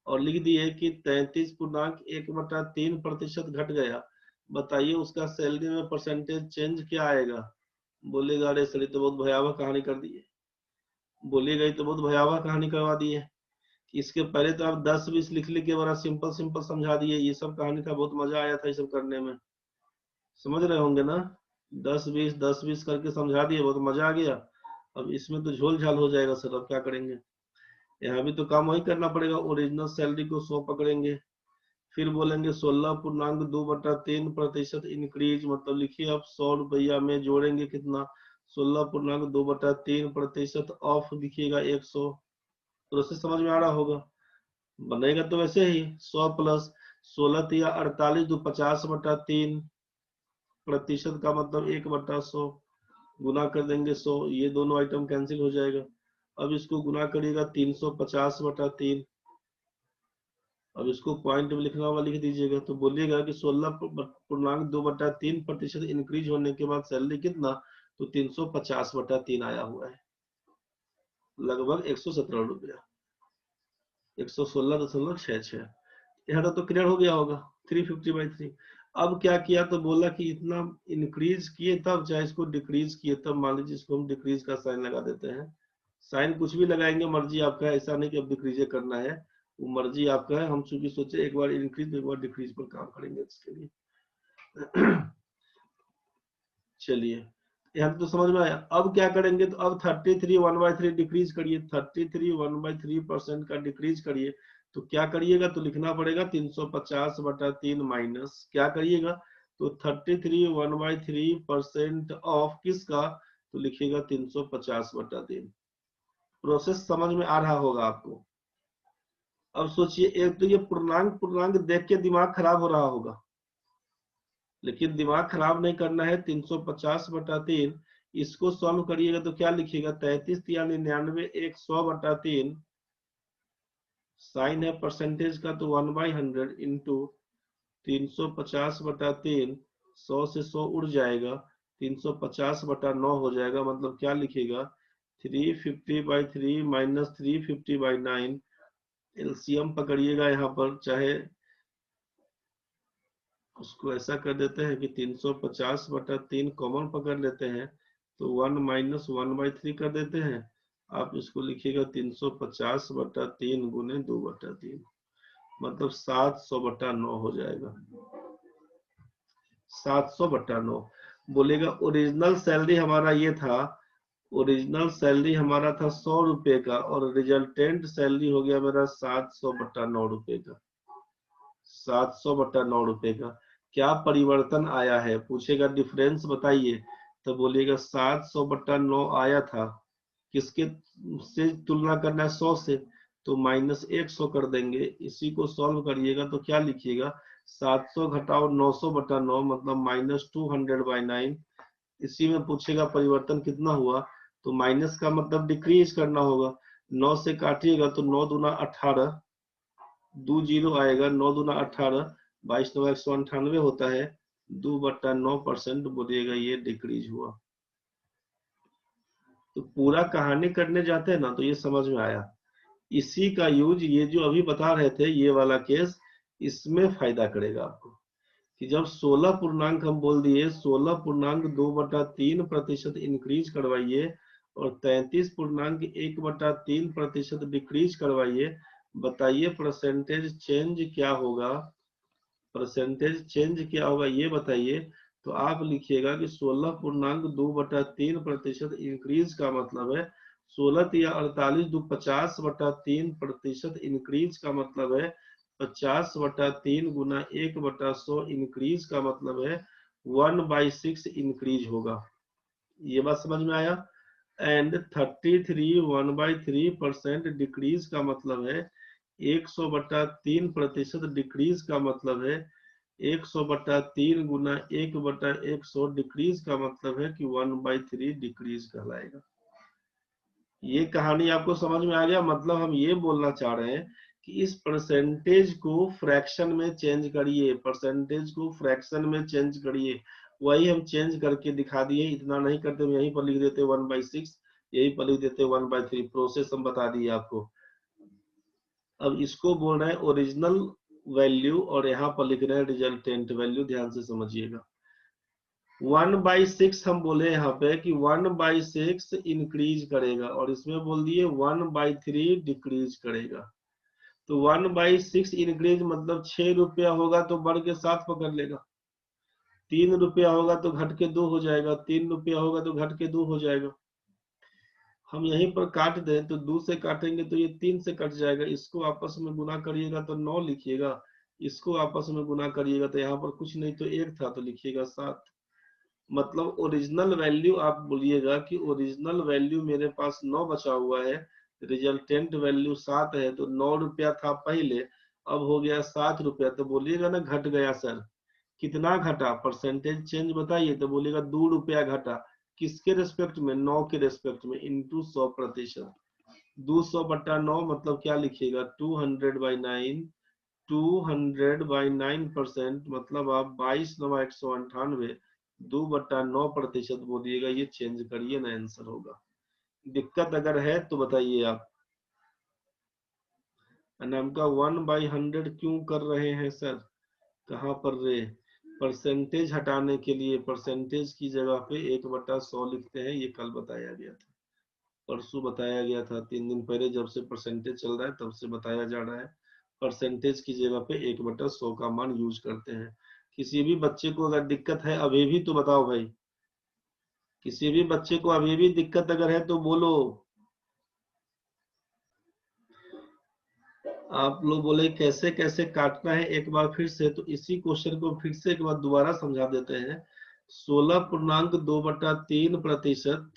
और लिख दिए कि 33.1/3% घट गया, बताइए उसका सैलरी में परसेंटेज चेंज क्या आएगा। बोलेगा अरे सर ये तो बहुत भयावह कहानी कर दी है, बोलिएगा ये तो बहुत भयावह कहानी करवा दी है। इसके पहले तो आप 10-20 लिख लिख के बड़ा सिंपल सिंपल समझा दिए, ये सब कहानी था, बहुत मजा आया था ये सब करने में, समझ रहे होंगे ना। 10-20 10-20 करके समझा दिए, बहुत मजा आ गया। अब इसमें तो झोल झाल हो जाएगा सर, अब क्या करेंगे। यहाँ भी तो काम वही करना पड़ेगा, ओरिजिनल सैलरी को 100 पकड़ेंगे, फिर बोलेंगे 16.2/3% इंक्रीज, मतलब लिखिए आप 100 रुपया में जोड़ेंगे कितना, 16.2/3% ऑफ लिखिएगा 100। प्रोसेस समझ में आ रहा होगा। बनेगा तो वैसे ही 100 प्लस 16 या 48, 50/3% का मतलब 1/100, गुना कर देंगे 100, ये दोनों आइटम कैंसिल हो जाएगा। अब इसको गुना करिएगा 350/3, अब इसको पॉइंट में लिखना होगा, लिख दीजिएगा। तो बोलिएगा कि 16.2/3% इंक्रीज होने के बाद सैलरी कितना, तो 350/3 आया हुआ है, लगभग 117 रुपया, 116.66। यहाँ तक तो क्लियर हो गया होगा, 350/3। अब क्या किया, तो बोला कि इतना इंक्रीज किए तब, चाहे इसको डिक्रीज किए तब, मान लीजिए इसको हम डिक्रीज का साइन लगा देते हैं। साइन कुछ भी लगाएंगे, मर्जी आपका है, ऐसा नहीं कि अब डिक्रीज करना है, वो मर्जी आपका है। हम चूंकि सोचे एक बार इंक्रीज एक बार डिक्रीज पर काम करेंगे इसके लिए। चलिए यहाँ तो समझ में आया। अब क्या करेंगे, तो अब 33 1/3 डिक्रीज करिए, 33 1/3% का डिक्रीज करिए, तो क्या करिएगा, तो लिखना पड़ेगा 350/3 माइनस क्या करिएगा, तो 33 1/3% ऑफ किसका, तो लिखिएगा 350/3। प्रोसेस समझ में आ रहा होगा आपको। अब सोचिए, एक तो ये पूर्णांक पूर्णांक देख के दिमाग खराब हो रहा होगा, लेकिन दिमाग खराब नहीं करना है। 350/3 इसको सॉल्व करिएगा तो क्या लिखिएगा, 33 या 99, 100/3, साइन है परसेंटेज का तो 1/100 इंटू 350/3, 100 से 100 उड़ जाएगा, 350/9 हो जाएगा, मतलब क्या लिखिएगा, 350/3 माइनस 350/9। एलसीएम पकड़िएगा यहाँ पर, चाहे उसको ऐसा कर देते हैं कि 350/3 कॉमन पकड़ लेते हैं, तो 1 माइनस 1/3 कर देते हैं। आप इसको लिखिएगा 350/3 गुने 2/3, मतलब 700/9 हो जाएगा। 700/9 बोलेगा ओरिजिनल सैलरी हमारा ये था, ओरिजिनल सैलरी हमारा था 100 रुपए का, और रिजल्टेंट सैलरी हो गया मेरा 700/9 रुपए का। 700/9 रुपए का क्या परिवर्तन आया है, पूछेगा डिफरेंस बताइए, तो बोलिएगा 700/9 आया था, किसके से तुलना करना है, 100 से, तो -100 कर देंगे। इसी को सॉल्व करिएगा तो क्या लिखिएगा, 700 घटाओ 900/9 मतलब -200/9। इसी में पूछेगा परिवर्तन कितना हुआ, तो माइनस का मतलब डिक्रीज करना होगा। 9 से काटिएगा तो 9 दूना 18, 2 जीरो आएगा, 9 दूना 18, 22 9 198 होता है, 2/9% बोलिएगा ये डिक्रीज हुआ। तो पूरा कहानी करने जाते हैं ना तो ये समझ में आया। इसी का यूज ये जो अभी बता रहे थे ये वाला केस, इसमें फायदा करेगा आपको, कि जब 16 पूर्णांक हम बोल दिए, 16.2/3% इंक्रीज करवाइए और 33.1/3% डिक्रीज करवाइए, बताइए परसेंटेज चेंज क्या होगा, परसेंटेज चेंज क्या होगा ये बताइए। तो आप लिखिएगा कि 16.2/3% इंक्रीज का मतलब है 16 या 48 दो 50/3% इंक्रीज का मतलब है 50/3 गुना 1/100 इंक्रीज का मतलब है 1/6 इंक्रीज होगा। ये बात समझ में आया। एंड 33 1/3% डिक्रीज का मतलब है 100/3% डिक्रीज का मतलब है 100/3 गुना 1/100 डिक्रीज का मतलब है कि 1/3 डिक्रीज कहलाएगा। ये कहानी आपको समझ में आ गया। मतलब हम ये बोलना चाह रहे हैं कि इस परसेंटेज को फ्रैक्शन में चेंज करिए, परसेंटेज को फ्रैक्शन में चेंज करिए। वही हम चेंज करके दिखा दिए, इतना नहीं करते हम यहीं पर लिख देते 1/6, यहीं पर लिख देते 1/3, प्रोसेस हम बता दिए आपको। अब इसको बोल रहे हैं ओरिजिनल वैल्यू और यहाँ पर लिख रहे हैं रिजल्टेंट वैल्यू, ध्यान से समझिएगा। 1/6 हम बोले यहाँ पे कि 1/6 इंक्रीज करेगा, और इसमें बोल दिए 1/3 डिक्रीज करेगा। तो 1/6 इंक्रीज मतलब 6 रुपया होगा तो बढ़ के 7 पकड़ लेगा, 3 रुपया होगा तो घट के 2 हो जाएगा, 3 रुपया होगा तो घट के 2 हो जाएगा। हम यहीं पर काट दें तो 2 से काटेंगे तो ये 3 से कट जाएगा, इसको आपस में गुना करिएगा तो 9 लिखिएगा, इसको आपस में गुना करिएगा तो यहाँ पर कुछ नहीं तो 1 था तो लिखिएगा 7। मतलब ओरिजिनल वैल्यू आप बोलिएगा कि ओरिजिनल वैल्यू मेरे पास 9 बचा हुआ है, रिजल्टेंट वैल्यू 7 है, तो 9 रुपया था पहले, अब हो गया 7 रुपया, तो बोलिएगा ना घट गया सर, कितना घटा, परसेंटेज चेंज बताइए, तो बोलिएगा 2 रुपया घटा। किसके रेस्पेक्ट में, 9 के रेस्पेक्ट में, इंटू 100%। 200/9 मतलब क्या लिखिएगा, 200/9, 200/9% मतलब आप 22 9 198, 2/9% बोलिएगा, ये चेंज करिए ना, आंसर होगा। दिक्कत अगर है तो बताइए आप। नाम का 1/100 क्यों कर रहे हैं सर, कहाँ पर रे, परसेंटेज हटाने के लिए, परसेंटेज की जगह पे 1/100 लिखते हैं, ये कल बताया गया था, परसों बताया गया था, 3 दिन पहले जब से परसेंटेज चल रहा है तब से बताया जा रहा है, परसेंटेज की जगह पे 1/100 का मान यूज करते हैं। किसी भी बच्चे को अगर दिक्कत है अभी भी तो बताओ भाई, किसी भी बच्चे को अभी भी दिक्कत अगर है तो बोलो। आप लोग बोले कैसे कैसे काटना है, एक बार फिर से, तो इसी क्वेश्चन को फिर से एक बार दोबारा समझा देते हैं। 16.2/3%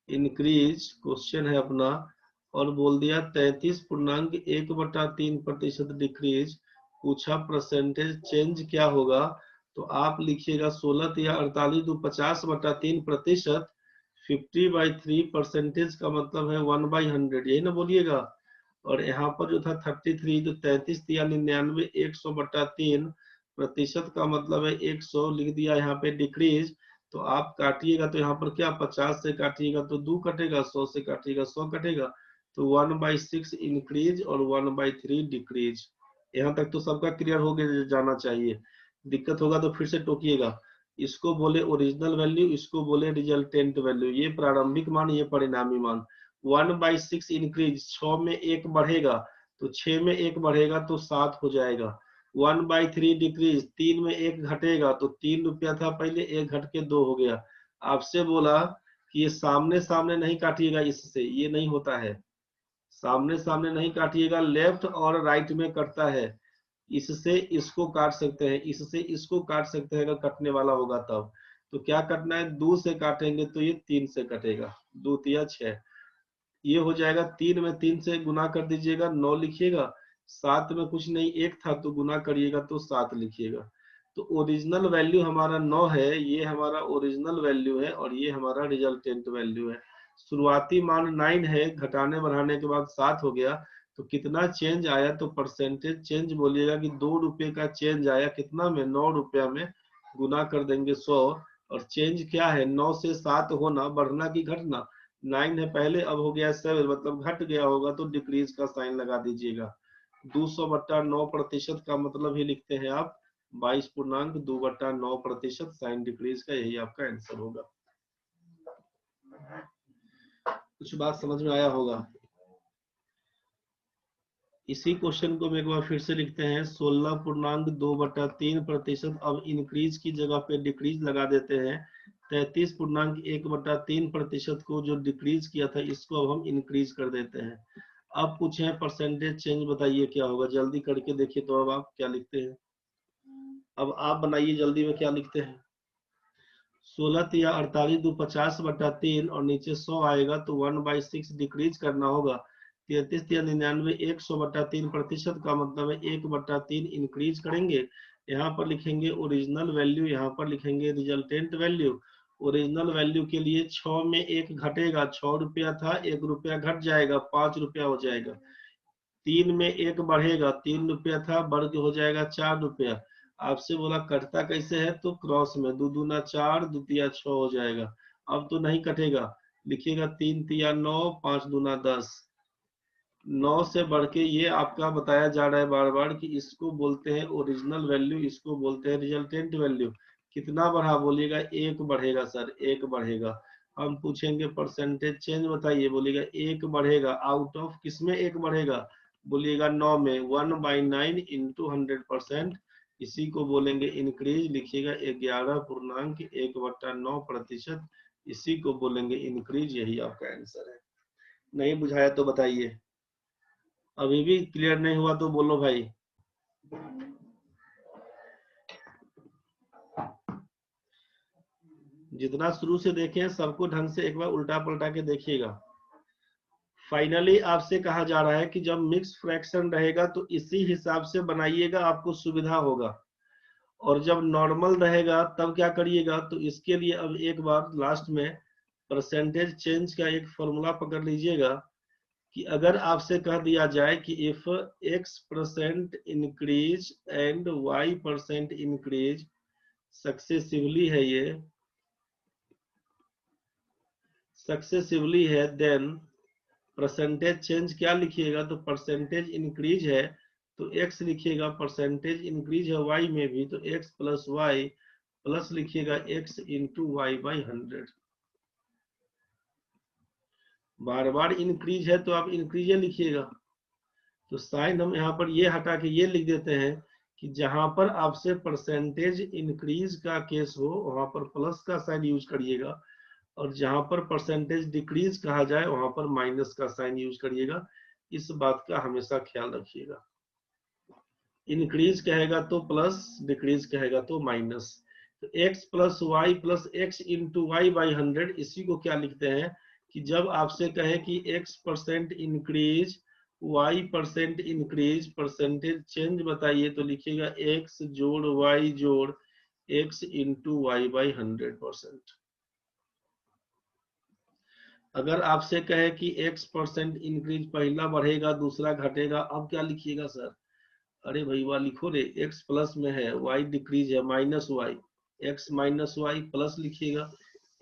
इंक्रीज क्वेश्चन है अपना, और बोल दिया 33.1/3% डिक्रीज, पूछा परसेंटेज चेंज क्या होगा, तो आप लिखिएगा 16 या 48 तो 50/3%, 50/3 परसेंटेज का मतलब है 1/100, यही ना बोलिएगा। और यहाँ पर जो था 33 तो 33 या 99, 100/3% का मतलब है 100 लिख दिया यहाँ पे डिक्रीज। तो आप काटिएगा तो यहाँ पर क्या, 50 से काटिएगा तो 2 कटेगा, 100 से काटिएगा 100 कटेगा, तो 1/6 इंक्रीज और 1/3 डिक्रीज। यहाँ तक तो सबका क्लियर हो गया जाना चाहिए। दिक्कत होगा तो फिर से टोकिएगा। इसको बोले ओरिजिनल वैल्यू, इसको बोले रिजल्टेंट वैल्यू। ये प्रारंभिक मान, ये परिणामी मान। 1/6 इंक्रीज, 6 में 1 बढ़ेगा तो 6 में 1 बढ़ेगा तो 7 हो जाएगा। 1/3 डिक्रीज, 3 में 1 घटेगा तो 3 रुपया था पहले, 1 घट के 2 हो गया। आपसे बोला कि ये सामने सामने नहीं काटिएगा, इससे ये नहीं होता है। सामने सामने नहीं काटिएगा, लेफ्ट और राइट में कटता है। इससे इसको काट सकते हैं, इससे इसको काट सकते हैं, अगर कटने वाला होगा तब। तो क्या कटना है, 2 से काटेंगे तो ये 3 से कटेगा। 2 तिया 6, ये हो जाएगा। 3 में 3 से गुना कर दीजिएगा, 9 लिखिएगा। 7 में कुछ नहीं, 1 था तो गुना करिएगा तो 7 लिखिएगा। तो ओरिजिनल वैल्यू हमारा 9 है, ये हमारा ओरिजिनल वैल्यू है, और ये हमारा रिजल्टेंट वैल्यू है। शुरुआती मान 9 है, घटाने बढ़ाने के बाद 7 हो गया। तो कितना चेंज आया, तो परसेंटेज चेंज बोलिएगा कि 2 रुपए का चेंज आया। कितना में, 9 रुपया में। गुना कर देंगे 100। और चेंज क्या है, 9 से 7 होना, बढ़ना की घटना। 9 है पहले, अब हो गया 7, मतलब घट गया होगा, तो डिक्रीज का साइन लगा दीजिएगा। 200/9% का मतलब ही लिखते हैं आप 22.2/9%, साइन डिक्रीज का, यही आपका आंसर होगा। कुछ बात समझ में आया होगा। इसी क्वेश्चन को हम एक बार फिर से लिखते हैं। 16.2/3%, अब इंक्रीज की जगह पे डिक्रीज लगा देते हैं। 33.1/3% को जो डिक्रीज किया था, इसको अब हम इंक्रीज कर देते हैं। अब पूछे परसेंटेज चेंज, बताइए क्या होगा, जल्दी करके देखिए। तो अब आप क्या लिखते हैं, अब आप बनाइए जल्दी में, क्या लिखते हैं। 16 या 48 2 50/3, और नीचे 100 आएगा तो 1/6 डिक्रीज करना होगा। 33 या 99, 100/3% का मतलब है 1/3 इंक्रीज करेंगे। यहाँ पर लिखेंगे ओरिजिनल वैल्यू, यहाँ पर लिखेंगे रिजल्टेंट वैल्यू। ओरिजिनल वैल्यू के लिए 6 में 1 घटेगा, 6 रुपया था, 1 रुपया घट जाएगा, 5 रुपया हो जाएगा। 3 में 1 बढ़ेगा, 3 रुपया था, बढ़ के हो जाएगा 4 रुपया। आपसे बोला कटता कैसे है, तो क्रॉस में, 2 दूना 4, 2 तिया 6 हो जाएगा। अब तो नहीं कटेगा, लिखिएगा 3 तिया 9, 5 दूना 10। 9 से बढ़ के, ये आपका बताया जा रहा है बार बार कि इसको बोलते हैं ओरिजिनल वैल्यू, इसको बोलते हैं रिजल्टेंट वैल्यू। कितना बढ़ा बोलिएगा, 1 बढ़ेगा सर, 1 बढ़ेगा। हम पूछेंगे परसेंटेज चेंज बताइए, बोलिएगा 1 बढ़ेगा। आउट ऑफ किसमें 1 बढ़ेगा, बोलिएगा 9 में। 1/9 इंटू 100%, इसी को बोलेंगे इंक्रीज। लिखिएगा 11.1/9%, इसी को बोलेंगे इंक्रीज। यही आपका आंसर है। नहीं बुझाया तो बताइए। अभी भी क्लियर नहीं हुआ तो बोलो भाई। जितना शुरू से देखे सबको ढंग से एक बार उल्टा पलटा के देखिएगा। फाइनली आपसे कहा जा रहा है कि जब मिक्स फ्रैक्शन रहेगा तो इसी हिसाब से बनाइएगा, आपको सुविधा होगा। और जब नॉर्मल रहेगा तब क्या करिएगा, तो इसके लिए अब एक बार लास्ट में परसेंटेज चेंज का एक फॉर्मूला पकड़ लीजिएगा। कि अगर आपसे कह दिया जाए कि if x% increase and y% increase successively है, ये सक्सेसिवली है, देन परसेंटेज चेंज क्या लिखिएगा, तो परसेंटेज इंक्रीज है तो x लिखिएगा, परसेंटेज इंक्रीज है y में भी तो x प्लस y, प्लस लिखिएगा x इंटू y/100। बार बार इंक्रीज है तो आप इंक्रीज लिखिएगा। तो साइन हम यहाँ पर ये हटा के ये लिख देते हैं कि जहां पर आपसे परसेंटेज इंक्रीज का केस हो वहां पर प्लस का साइन यूज करिएगा, और जहां पर परसेंटेज डिक्रीज कहा जाए वहां पर माइनस का साइन यूज करिएगा। इस बात का हमेशा ख्याल रखिएगा। इंक्रीज कहेगा तो प्लस, डिक्रीज कहेगा तो माइनस। तो x plus y plus x into y/100, इसी को क्या लिखते हैं कि जब आपसे कहे कि x% increase, y% increase, percentage change बताइए, तो लिखिएगा x जोड़ y जोड़ x इंटू y/100%। अगर आपसे कहे कि x% इंक्रीज, पहला बढ़ेगा दूसरा घटेगा, अब क्या लिखिएगा सर, अरे भाई वाह लिखो रे, x प्लस में है, y डिक्रीज है, minus y, x minus y plus लिखिएगा,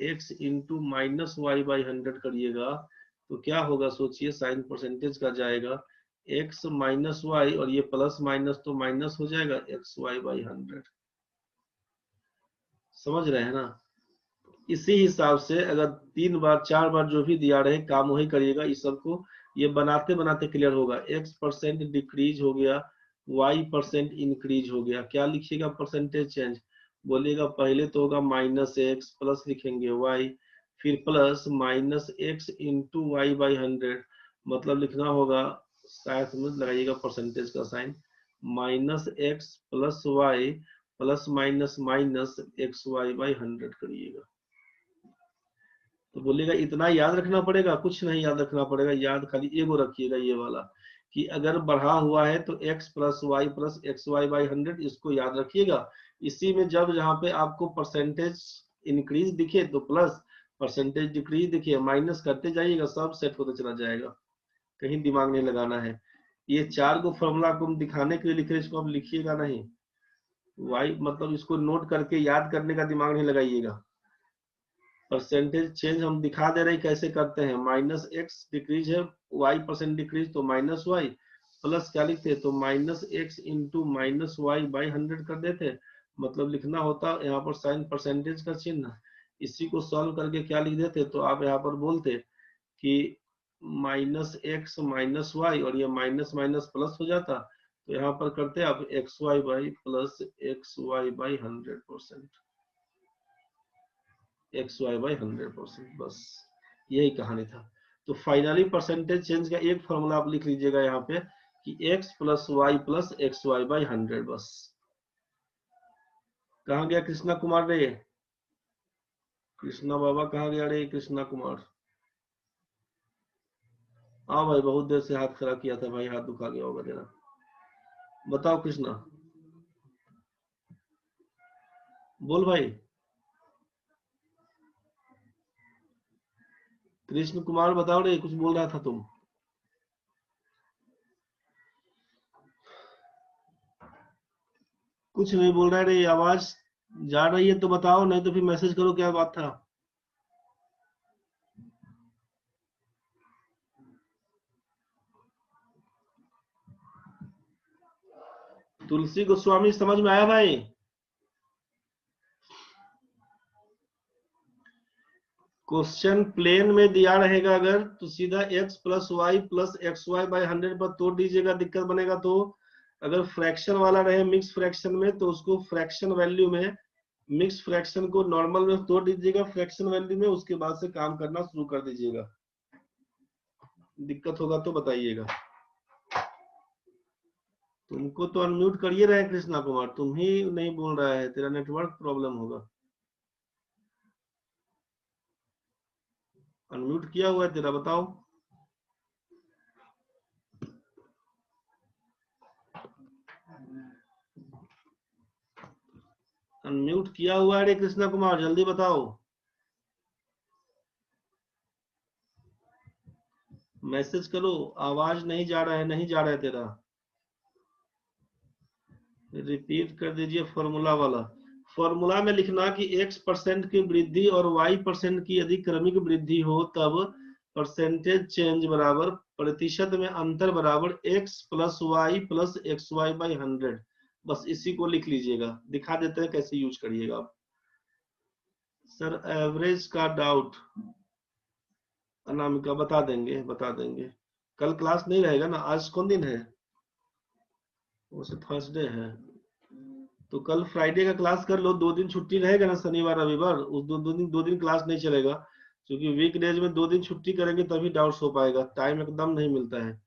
x इंटू -y/100 करिएगा तो क्या होगा सोचिए, साइन परसेंटेज का जाएगा, x माइनस वाई, और ये प्लस माइनस तो माइनस हो जाएगा, xy/100। समझ रहे हैं ना? इसी हिसाब से अगर 3 बार 4 बार जो भी दिया रहे काम वही करिएगा। इस सबको ये बनाते बनाते क्लियर होगा। x% डिक्रीज हो गया, y% इंक्रीज हो गया। क्या लिखिएगा परसेंटेज चेंज? बोलिएगा पहले तो होगा -x प्लस लिखेंगे y, फिर plus -x into y by 100, मतलब लिखना होगा, शायद समझ लगाइएगा परसेंटेज का sign, -x plus y plus minus minus XY/100 करिएगा। तो बोलेगा इतना याद रखना पड़ेगा? कुछ नहीं याद रखना पड़ेगा, याद खाली एगो रखिएगा ये वाला, कि अगर बढ़ा हुआ है तो x plus y plus XY/100, इसको याद रखिएगा। इसी में जब जहाँ पे आपको परसेंटेज इंक्रीज दिखे तो प्लस, परसेंटेज डिक्रीज दिखे माइनस करते जाइएगा, सब सेट होते चला जाएगा, कहीं दिमाग नहीं लगाना है। ये 4 को फॉर्मूला को हम दिखाने के लिए लिख रहे हैं, इसको आप लिखिएगा नहीं। वाई मतलब इसको नोट करके याद करने का दिमाग नहीं लगाइएगा। परसेंटेज चेंज हम दिखा दे रहे हैं कैसे करते हैं। -x डिक्रीज है, y% डिक्रीज तो -y, प्लस क्या लिखते तो -x इंटू -y/100 कर देते। मतलब लिखना होता यहाँ पर साइन परसेंटेज का चिन्ह, इसी को सॉल्व करके क्या लिख देते, तो आप यहाँ पर बोलते कि -x -y, और ये माइनस माइनस प्लस हो जाता, तो यहाँ पर करते आप XY/100%, XY/100%, बस यही कहानी था। तो फाइनली परसेंटेज चेंज का एक फॉर्मूला आप लिख लीजिएगा यहाँ पे कि x plus y plus XY/100, बस। कहाँ गया कृष्णा कुमार रे? कृष्णा बाबा कहाँ गया रे कृष्णा कुमार? हाँ भाई, बहुत देर से हाथ खड़ा किया था भाई, हाथ दुखा गया होगा तेरा। बताओ कृष्णा, बोल भाई। कृष्ण कुमार बताओ रे, कुछ बोल रहा था तुम। कुछ नहीं बोल रहा रे, आवाज जा रही है तो बताओ, नहीं तो फिर मैसेज करो क्या बात था। तुलसी गोस्वामी समझ में आया भाई? क्वेश्चन प्लेन में दिया रहेगा अगर, तो सीधा x plus y plus XY/100 पर तोड़ दीजिएगा, दिक्कत बनेगा तो। अगर फ्रैक्शन वाला रहे मिक्स फ्रैक्शन में, तो उसको फ्रैक्शन वैल्यू में, मिक्स फ्रैक्शन को नॉर्मल में तोड़ दीजिएगा फ्रैक्शन वैल्यू में, उसके बाद से काम करना शुरू कर दीजिएगा। दिक्कत होगा तो बताइएगा। तुमको तो अनम्यूट करिए रहे कृष्णा कुमार, तुम ही नहीं बोल रहा है, तेरा नेटवर्क प्रॉब्लम होगा। अनम्यूट किया हुआ है तेरा, बताओ। अनम्यूट किया हुआ है रे कृष्णा कुमार, जल्दी बताओ। मैसेज करो, आवाज नहीं जा रहा है, नहीं जा रहा है तेरा। रिपीट कर दीजिए फॉर्मूला वाला। फॉर्मूला में लिखना कि x% की वृद्धि और y% की यदि क्रमिक वृद्धि हो, तब परसेंटेज चेंज बराबर, प्रतिशत में अंतर बराबर x plus y plus XY/100, बस इसी को लिख लीजिएगा। दिखा देते हैं कैसे यूज करिएगा आप। सर एवरेज का डाउट अनामिका बता देंगे, बता देंगे। कल क्लास नहीं रहेगा ना, आज कौन दिन है? वो थर्सडे है, तो कल फ्राइडे का क्लास कर लो। 2 दिन छुट्टी रहेगा ना, शनिवार रविवार, उस दो दिन क्लास नहीं चलेगा, क्योंकि वीक डेज में 2 दिन छुट्टी करेंगे तभी डाउट्स हो पाएगा। टाइम एकदम नहीं मिलता है,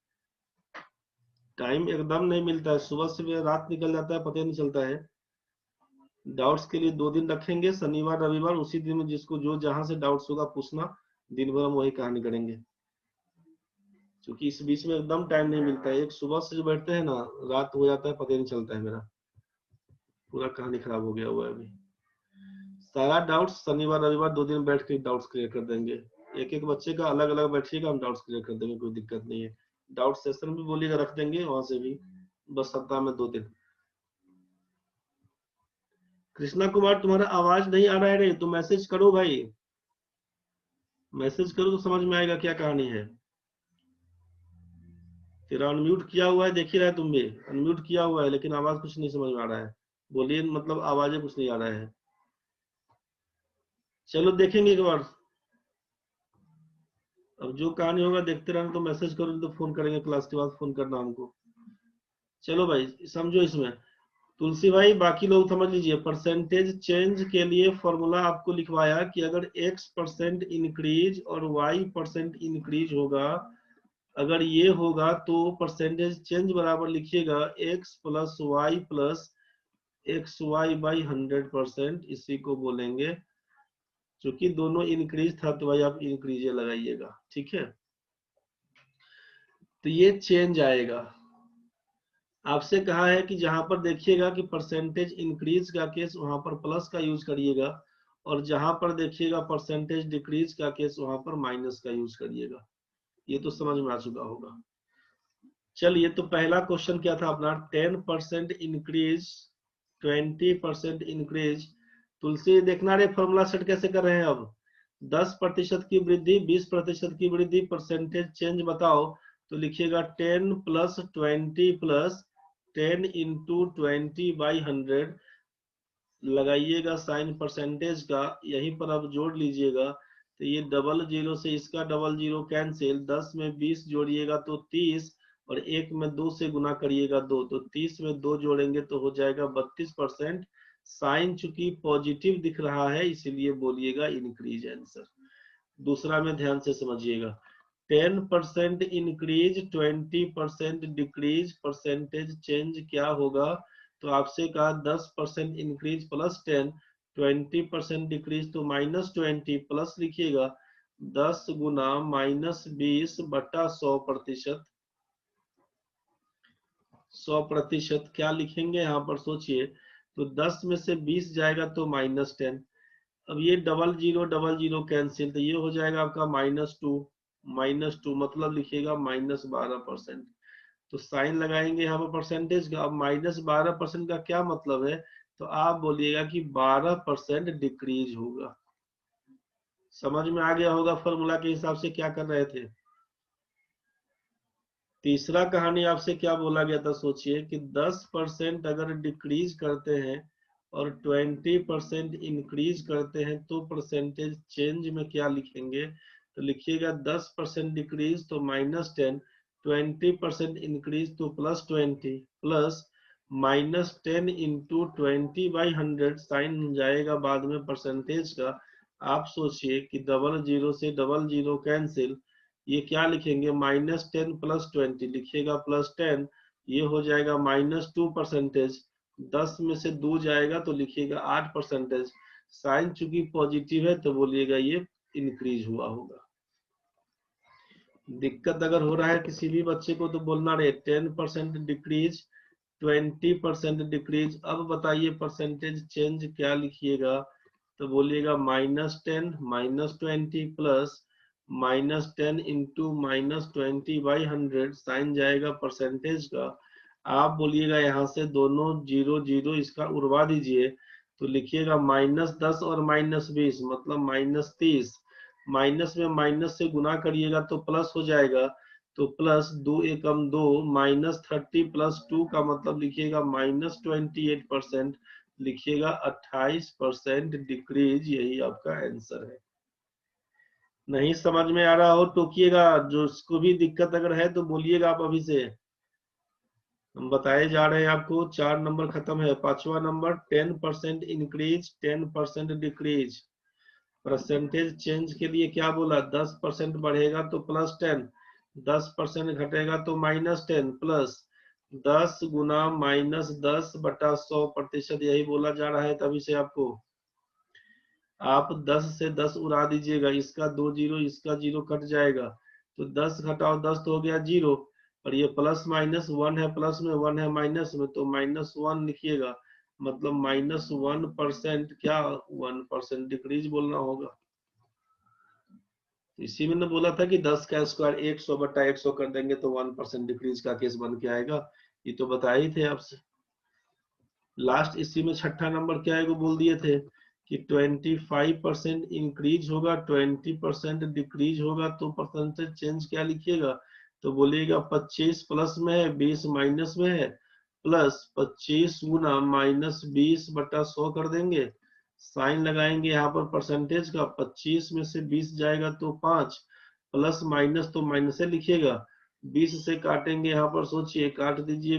टाइम एकदम नहीं मिलता है, सुबह से रात निकल जाता है, पता ही नहीं चलता है। डाउट्स के लिए 2 दिन रखेंगे, शनिवार रविवार, उसी दिन में जिसको जो जहां से डाउट्स होगा पूछना, दिन भर हम वही कहानी करेंगे। क्योंकि इस बीच में एकदम टाइम नहीं मिलता है, एक सुबह से जो बैठते हैं ना, रात हो जाता है, पता ही नहीं चलता है। मेरा पूरा कहानी खराब हो गया हुआ है अभी। सारा डाउट्स शनिवार रविवार 2 दिन बैठ के डाउट्स क्लियर कर देंगे। एक एक बच्चे का अलग अलग बैठिएगा, हम डाउट्स क्लियर कर देंगे, कोई दिक्कत नहीं है। डाउट सेशन भी बोलिएगा, रख देंगे वहां से भी, बस सप्ताह में 2 दिन। कृष्णा कुमार तुम्हारा आवाज नहीं आ रहा है रे, तो मैसेज करो भाई, मैसेज करो तो समझ में आएगा क्या कहानी है। तेरा अनम्यूट किया हुआ है, देख ही रहा है तुम भी, अनम्यूट किया हुआ है, लेकिन आवाज कुछ नहीं समझ में आ रहा है। बोलिए, मतलब आवाजें कुछ नहीं आ रहा है। चलो देखेंगे एक बार। अब जो कहानी होगा देखते रहना, तो मैसेज करो तो फोन करेंगे, क्लास के बाद फोन करना हमको। चलो भाई समझो इसमें। तुलसी भाई बाकी लोग समझ लीजिए, परसेंटेज चेंज के लिए फॉर्मूला आपको लिखवाया कि अगर x% इंक्रीज और y% इंक्रीज होगा, अगर ये होगा तो परसेंटेज चेंज बराबर लिखिएगा x plus y plus x y by 100%, इसी को बोलेंगे। क्योंकि दोनों इंक्रीज था तो भाई आप इंक्रीज लगाइएगा, ठीक है। तो ये चेंज आएगा। आपसे कहा है कि जहां पर देखिएगा कि परसेंटेज इंक्रीज का केस, वहां पर प्लस का यूज करिएगा, और जहां पर देखिएगा परसेंटेज डिक्रीज का केस, वहां पर माइनस का यूज करिएगा। ये तो समझ में आ चुका होगा। चलिए, तो पहला क्वेश्चन क्या था अपना, 10% इंक्रीज, 20% इंक्रीज। तुलसी देखना रे, फॉर्मूला सेट कैसे कर रहे हैं अब। 10% की वृद्धि, 20% की वृद्धि, परसेंटेज चेंज बताओ। तो लिखिएगा 10 प्लस 20 प्लस 10 इंटू 20/100, लगाइएगा साइन परसेंटेज का, यहीं पर अब जोड़ लीजिएगा। तो ये डबल जीरो से इसका डबल जीरो कैंसिल, 10 में 20 जोड़िएगा तो 30, और 1 में 2 से गुना करिएगा 2, तो 30 में 2 जोड़ेंगे तो हो जाएगा 32%। साइन चूंकि पॉजिटिव दिख रहा है इसीलिए बोलिएगा इंक्रीज आंसर। दूसरा में ध्यान से समझिएगा, 10% इंक्रीज, 20% डिक्रीज, परसेंटेज चेंज क्या होगा। तो आपसे कहा 10% इंक्रीज प्लस 10, 20% डिक्रीज तो -20, प्लस लिखिएगा 10 गुना -20 बटा 100%। 100% क्या लिखेंगे यहाँ पर सोचिए। तो 10 में से 20 जाएगा तो -10। अब ये डबल जीरो कैंसिल, तो ये हो जाएगा आपका -2, -2 मतलब लिखिएगा -12%। तो साइन लगाएंगे यहाँ पर परसेंटेज का। अब -12% का क्या मतलब है, तो आप बोलिएगा कि 12% डिक्रीज होगा। समझ में आ गया होगा फॉर्मूला के हिसाब से क्या कर रहे थे। तीसरा कहानी आपसे क्या बोला गया था, सोचिए कि 10% अगर डिक्रीज करते हैं और 20% इंक्रीज करते हैं तो परसेंटेज चेंज में क्या लिखेंगे। तो लिखिएगा 10% डिक्रीज तो -10, 20% इंक्रीज तो +20, प्लस -10 इंटू 20/100, साइन जाएगा बाद में परसेंटेज का। आप सोचिए कि डबल जीरो से डबल जीरो कैंसिल, ये क्या लिखेंगे, -10 प्लस 20, लिखिएगा +10, ये हो जाएगा -2%। 10 में से 2 जाएगा तो लिखिएगा 8%। साइन चूंकि पॉजिटिव है तो बोलिएगा ये इंक्रीज हुआ होगा। दिक्कत अगर हो रहा है किसी भी बच्चे को तो बोलना रहे 10% डिक्रीज, 20% डिक्रीज। अब बताइए परसेंटेज चेंज क्या लिखिएगा। तो बोलिएगा -10 -20 प्लस -10 इंटू -20/100, साइन जाएगा परसेंटेज का। आप बोलिएगा यहाँ से दोनों जीरो जीरो इसका उड़वा दीजिए, तो लिखिएगा -10 और -20 मतलब -30, माइनस में माइनस से गुना करिएगा तो प्लस हो जाएगा। तो प्लस 2 एकम 2, -30 प्लस 2 का मतलब लिखिएगा -28%, लिखिएगा 28% डिक्रीज, यही आपका आंसर है। नहीं समझ में आ रहा हो टोकिएगा, जो उसको भी दिक्कत अगर है तो बोलिएगा आप अभी से। हम बताए जा रहे हैं आपको, 4 नंबर खत्म है, 5वां number 10% increase, 10% decrease. Percentage change के लिए क्या बोला, 10% बढ़ेगा तो +10, 10% घटेगा तो -10, प्लस 10 गुना -10 बटा 100%, यही बोला जा रहा है तभी से आपको। आप 10 से 10 उड़ा दीजिएगा, इसका 2 जीरो इसका जीरो कट जाएगा, तो 10 घटाओ 10 तो हो गया 0, और ये प्लस माइनस 1 है प्लस में, 1 है माइनस में, तो -1 लिखिएगा, मतलब -1%, क्या 1% डिक्रीज बोलना होगा। इसी में ने बोला था कि 10 का स्क्वायर 100 बटा 100 कर देंगे तो 1% डिक्रीज का केस बन के आएगा, ये तो बताए ही थे आपसे। लास्ट इसी में छठा नंबर क्या है वो बोल दिए थे कि 25% इंक्रीज होगा, 20% डिक्रीज होगा, तो परसेंटेज चेंज क्या लिखिएगा। तो बोलिएगा 25 प्लस में है, 20 माइनस में है, प्लस 25 गुना -20 बटा 100 कर देंगे, साइन लगाएंगे यहाँ पर परसेंटेज का, 25 में से 20 जाएगा तो 5, प्लस माइनस तो माइनस से लिखिएगा, 20 से काटेंगे यहाँ पर, सोचिए काट दीजिए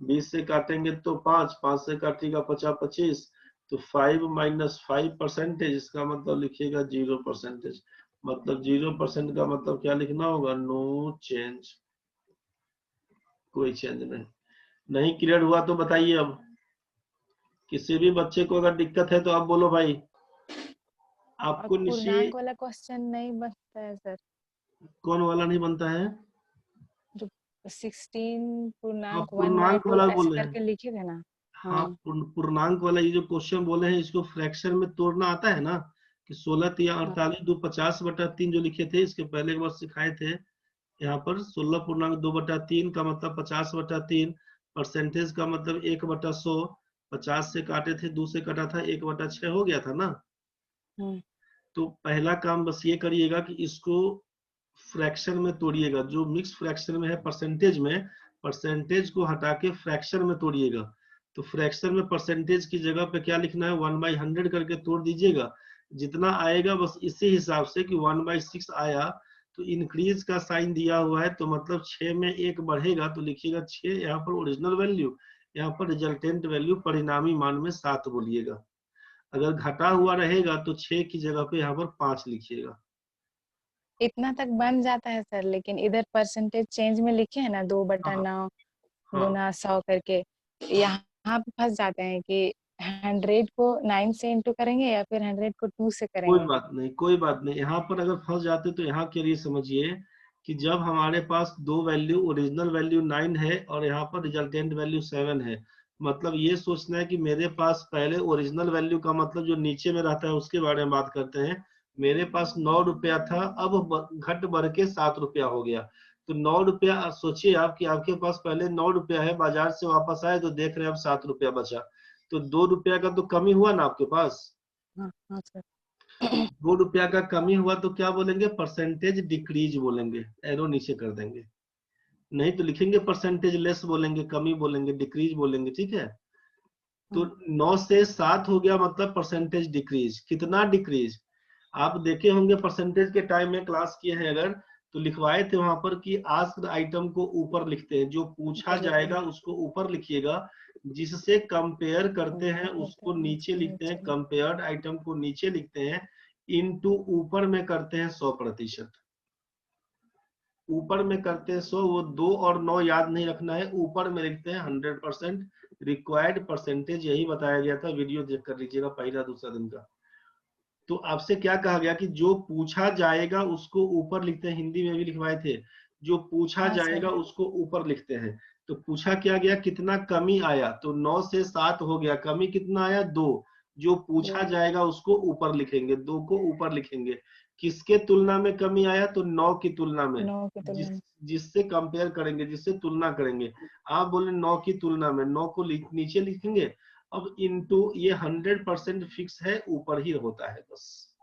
20 से काटेंगे तो 5, 5 से काटिएगा 50 25, तो 5 - 5 परसेंटेज, इसका मतलब लिखिएगा 0%। मतलब 0% का मतलब क्या लिखना होगा, नो चेंज, कोई चेंज नहीं। नहीं क्लियर हुआ तो बताइए। अब किसी भी बच्चे को अगर दिक्कत है तो आप बोलो भाई। और आपको निशी पूर्णांक वाला क्वेश्चन नहीं बनता है सर, कौन वाला नहीं बनता है? जो 16 हाँ, पूर्णांक 1/2 पूर्णांक वाला ऐसे बोल रहे हैं। करके लिखे थे ना। हाँ, हाँ पूर्णांक वाला ये जो क्वेश्चन बोले हैं, इसको फ्रैक्शन में तोड़ना आता है ना, कि 16 तिया हाँ 48 2 50/3 जो लिखे थे, इसके पहले एक बार सिखाए थे। यहाँ पर 16 पूर्णांक 2/3 का मतलब 50/3, परसेंटेज का मतलब 1/100, 50 से काटे थे, 2 से कटा था, 1/6 हो गया था ना। हम्म, तो पहला काम बस ये करिएगा कि इसको फ्रैक्शन में तोड़िएगा, जो मिक्स फ्रैक्शन में है परसेंटेज में, परसेंटेज को हटा के फ्रैक्शन में तोड़िएगा। तो फ्रैक्शन में परसेंटेज की जगह पे क्या लिखना है, 1/100 करके तोड़ दीजिएगा। जितना आएगा बस इसी हिसाब से, कि 1/6 आया तो इंक्रीज का साइन दिया हुआ है, तो मतलब 6 में 1 बढ़ेगा तो लिखिएगा 6, यहाँ पर ओरिजिनल वैल्यू, यहाँ पर रिजल्टेंट वैल्यू परिणामी मान में 7 बोलिएगा। अगर घटा हुआ रहेगा तो 6 की जगह पे यहाँ पर 5 लिखिएगा। इतना तक बन जाता है सर, लेकिन इधर परसेंटेज चेंज में लिखे हैं ना 2/9 हाँ, गुना 100 करके, यहाँ पे फंस जाते हैं कि 100 को 9 से इंटू करेंगे या फिर 100 को 2 से कोई करेंगे। बात नहीं, कोई बात नहीं। यहाँ पर अगर फंस जाते तो यहाँ के लिए समझिए कि जब हमारे पास दो वैल्यू, ओरिजिनल वैल्यू 9 है और यहाँ पर रिजल्टेंट वैल्यू 7 है, मतलब ये सोचना है कि मेरे पास पहले ओरिजिनल वैल्यू का मतलब जो नीचे में रहता है उसके बारे में बात करते हैं। मेरे पास 9 रुपया था, अब घट बढ़ के 7 रुपया हो गया। तो 9 रुपया, सोचिए आप कि आपके पास पहले 9 रुपया है, बाजार से वापस आए तो देख रहे हैं अब 7 रुपया बचा, तो 2 रुपया का तो कमी हुआ ना आपके पास। हाँ हाँ सर। 2 रुपया का कमी हुआ तो क्या बोलेंगे, परसेंटेज डिक्रीज बोलेंगे, एरो नीचे कर देंगे। नहीं तो लिखेंगे परसेंटेज लेस बोलेंगे, कमी बोलेंगे, डिक्रीज बोलेंगे, ठीक है। तो हाँ 9 से 7 हो गया मतलब परसेंटेज डिक्रीज। कितना डिक्रीज? आप देखे होंगे परसेंटेज के टाइम में क्लास किए हैं अगर, तो लिखवाए थे वहां पर कि आस्क्ड आइटम को ऊपर लिखते हैं, जो पूछा ऊपर लिखते जाएगा हैं, उसको ऊपर लिखिएगा, जिससे कंपेयर करते हैं कंपेयर करते उसको हैं नीचे उसको लिखते हैं, नीचे। कंपेयर्ड आइटम को नीचे लिखते हैं, इनटू ऊपर में करते हैं 100%। ऊपर में करते हैं 100, वो 2 और 9 याद नहीं रखना है, ऊपर में लिखते हैं 100%। रिक्वायर्ड परसेंटेज यही बताया गया था, वीडियो चेक कर लीजिएगा पहला दूसरा दिन का। तो आपसे क्या कहा गया कि जो पूछा जाएगा उसको ऊपर लिखते हैं, हिंदी में भी लिखवाए थे, जो पूछा हाँ सर। जाएगा उसको ऊपर लिखते हैं। तो पूछा क्या गया, कितना कमी आया, तो 9 से 7 हो गया, कमी कितना आया, 2। जो पूछा 2। जाएगा उसको ऊपर लिखेंगे, 2 को ऊपर लिखेंगे। किसके तुलना में कमी आया, तो 9 की तुलना में, 9 की तुलना जिस में। जिससे कंपेयर करेंगे, जिससे तुलना करेंगे। आप बोले 9 की तुलना में, 9 को नीचे लिखेंगे। अब इनटू, ये 100% फिक्स है, ऊपर ही होता है बस।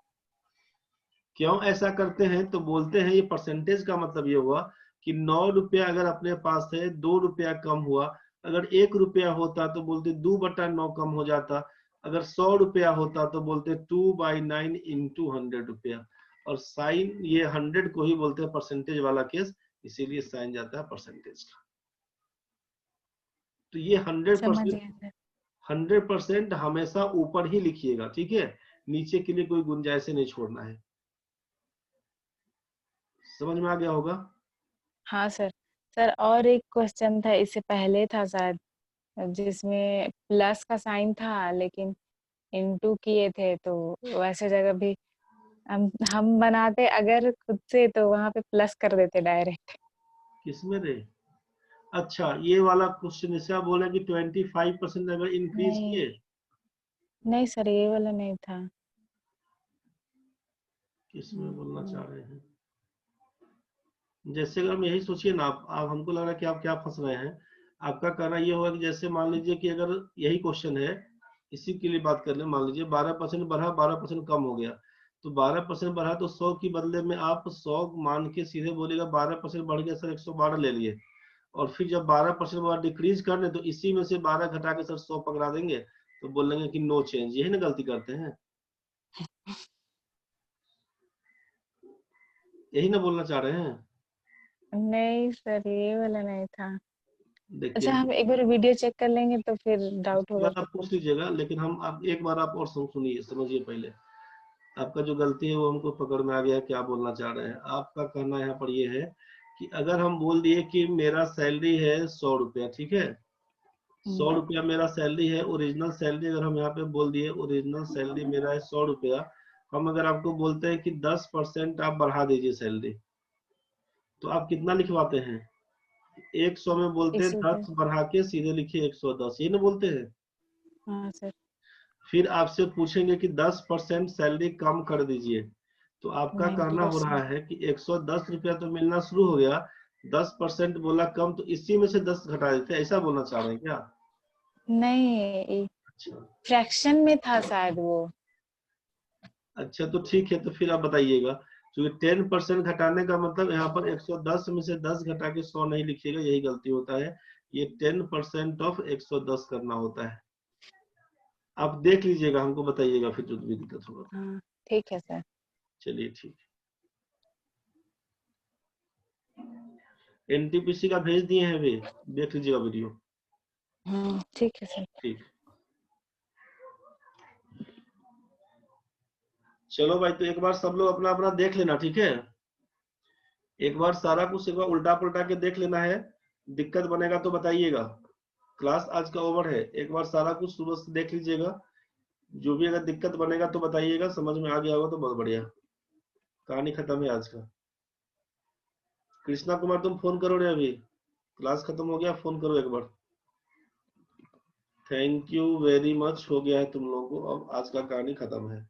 क्यों ऐसा करते हैं, तो बोलते हैं ये परसेंटेज का मतलब ये हुआ कि 9 रुपया अगर अपने पास है, 2 रुपया कम हुआ। अगर 1 रुपया होता तो बोलते 2/9 कम हो जाता। अगर 100 रुपया होता तो बोलते 2/9 इंटू 100 रुपया। और साइन ये 100 को ही बोलते हैं परसेंटेज वाला केस, इसीलिए साइन जाता है परसेंटेज का। तो ये हंड्रेड समझ परसेंट गए सर। 100% हमेशा ऊपर ही लिखिएगा, ठीक है। नीचे के लिए कोई गुंजाइश नहीं छोड़ना है। समझ में आ गया होगा। हाँ सर। सर और एक क्वेश्चन था, इससे पहले था शायद, जिसमें प्लस का साइन था लेकिन इनटू किए थे, तो वैसे जगह भी हम बनाते अगर खुद से तो वहां पे प्लस कर देते डायरेक्ट। किसमें रे? अच्छा, ये वाला क्वेश्चन इसे आप बोले कि 25% अगर इंक्रीज नहीं किए। नहीं सर, ये वाला नहीं था। किसमें बोलना चाह रहे हैं? जैसे अगर हम यही सोचिए ना, आप हमको लग रहा है कि आप क्या फंस रहे हैं। आपका कहना ये होगा कि जैसे मान लीजिए कि अगर यही क्वेश्चन है, इसी के लिए बात कर ले, मान लीजिए 12% बढ़ा, 12% कम हो गया। तो 12% बढ़ा तो 100 की बदले में आप 100 मान के सीधे बोलेगा 12% बढ़ गया सर, 112 ले लिए। और फिर जब 12% बाद डिक्रीज कर दे तो इसी में से 12 घटा के सर 100 पकड़ा देंगे, तो बोलेंगे कि नो चेंज, यही ना गलती करते हैं, यही ना बोलना चाह रहे हैं। नहीं सर, ये वाला नहीं था। देखिए अच्छा, हम एक बार वीडियो चेक कर लेंगे तो फिर डाउट उसके होगा बाद तो आप फिर। पूछ लीजिएगा, लेकिन हम आप एक बार आप और सुनिए, समझिए पहले। आपका जो गलती है वो हमको पकड़ में आ गया, क्या बोलना चाह रहे हैं। आपका कहना यहाँ पर ये है कि अगर हम बोल दिए कि मेरा सैलरी है 100 रुपया, ठीक है, 100 रुपया मेरा सैलरी है, ओरिजिनल सैलरी अगर हम यहाँ पे बोल दिए ओरिजिनल सैलरी मेरा है 100 रुपया, हम अगर आपको बोलते हैं कि 10% आप बढ़ा दीजिए सैलरी, तो आप कितना लिखवाते हैं? 100 में बोलते हैं 10 110। बढ़ा के सीधे लिखिए 110, ये ना बोलते हैं। हाँ सर। फिर आपसे पूछेंगे कि 10% सैलरी कम कर दीजिए, तो आपका कहना हो रहा 90%। है कि 110 रुपया तो मिलना शुरू हो गया, 10% बोला कम, तो इसी में से 10 घटा देते, ऐसा बोलना चाह रहे हैं क्या? नहीं, अच्छा फ्रैक्शन में था शायद वो। अच्छा, तो ठीक है, तो फिर आप बताइएगा, क्योंकि 10% घटाने का मतलब यहाँ पर 110 में से 10 घटा के 100 नहीं लिखिएगा, यही गलती होता है। ये 10% ऑफ 110 करना होता है। आप देख लीजिएगा, हमको बताइएगा फिर जो भी दिक्कत होगा तो। हाँ ठीक है सर। चलिए ठीक है, एनटीपीसी का भेज दिए हैं अभी, देख लीजिएगा वीडियो। हाँ ठीक है सर। ठीक, चलो भाई, तो एक बार सब लोग अपना अपना देख लेना, ठीक है, एक बार सारा कुछ एक बार उल्टा पुल्टा के देख लेना है, दिक्कत बनेगा तो बताइएगा। क्लास आज का ओवर है, एक बार सारा कुछ सुबह से देख लीजिएगा, जो भी अगर दिक्कत बनेगा तो बताइएगा, समझ में आ गया होगा तो बहुत बढ़िया, कहानी खत्म है आज का। कृष्णा कुमार तुम फोन करो रे, अभी क्लास खत्म हो गया, फोन करो एक बार। थैंक यू वेरी मच, हो गया है तुम लोगों को, अब आज का कहानी खत्म है।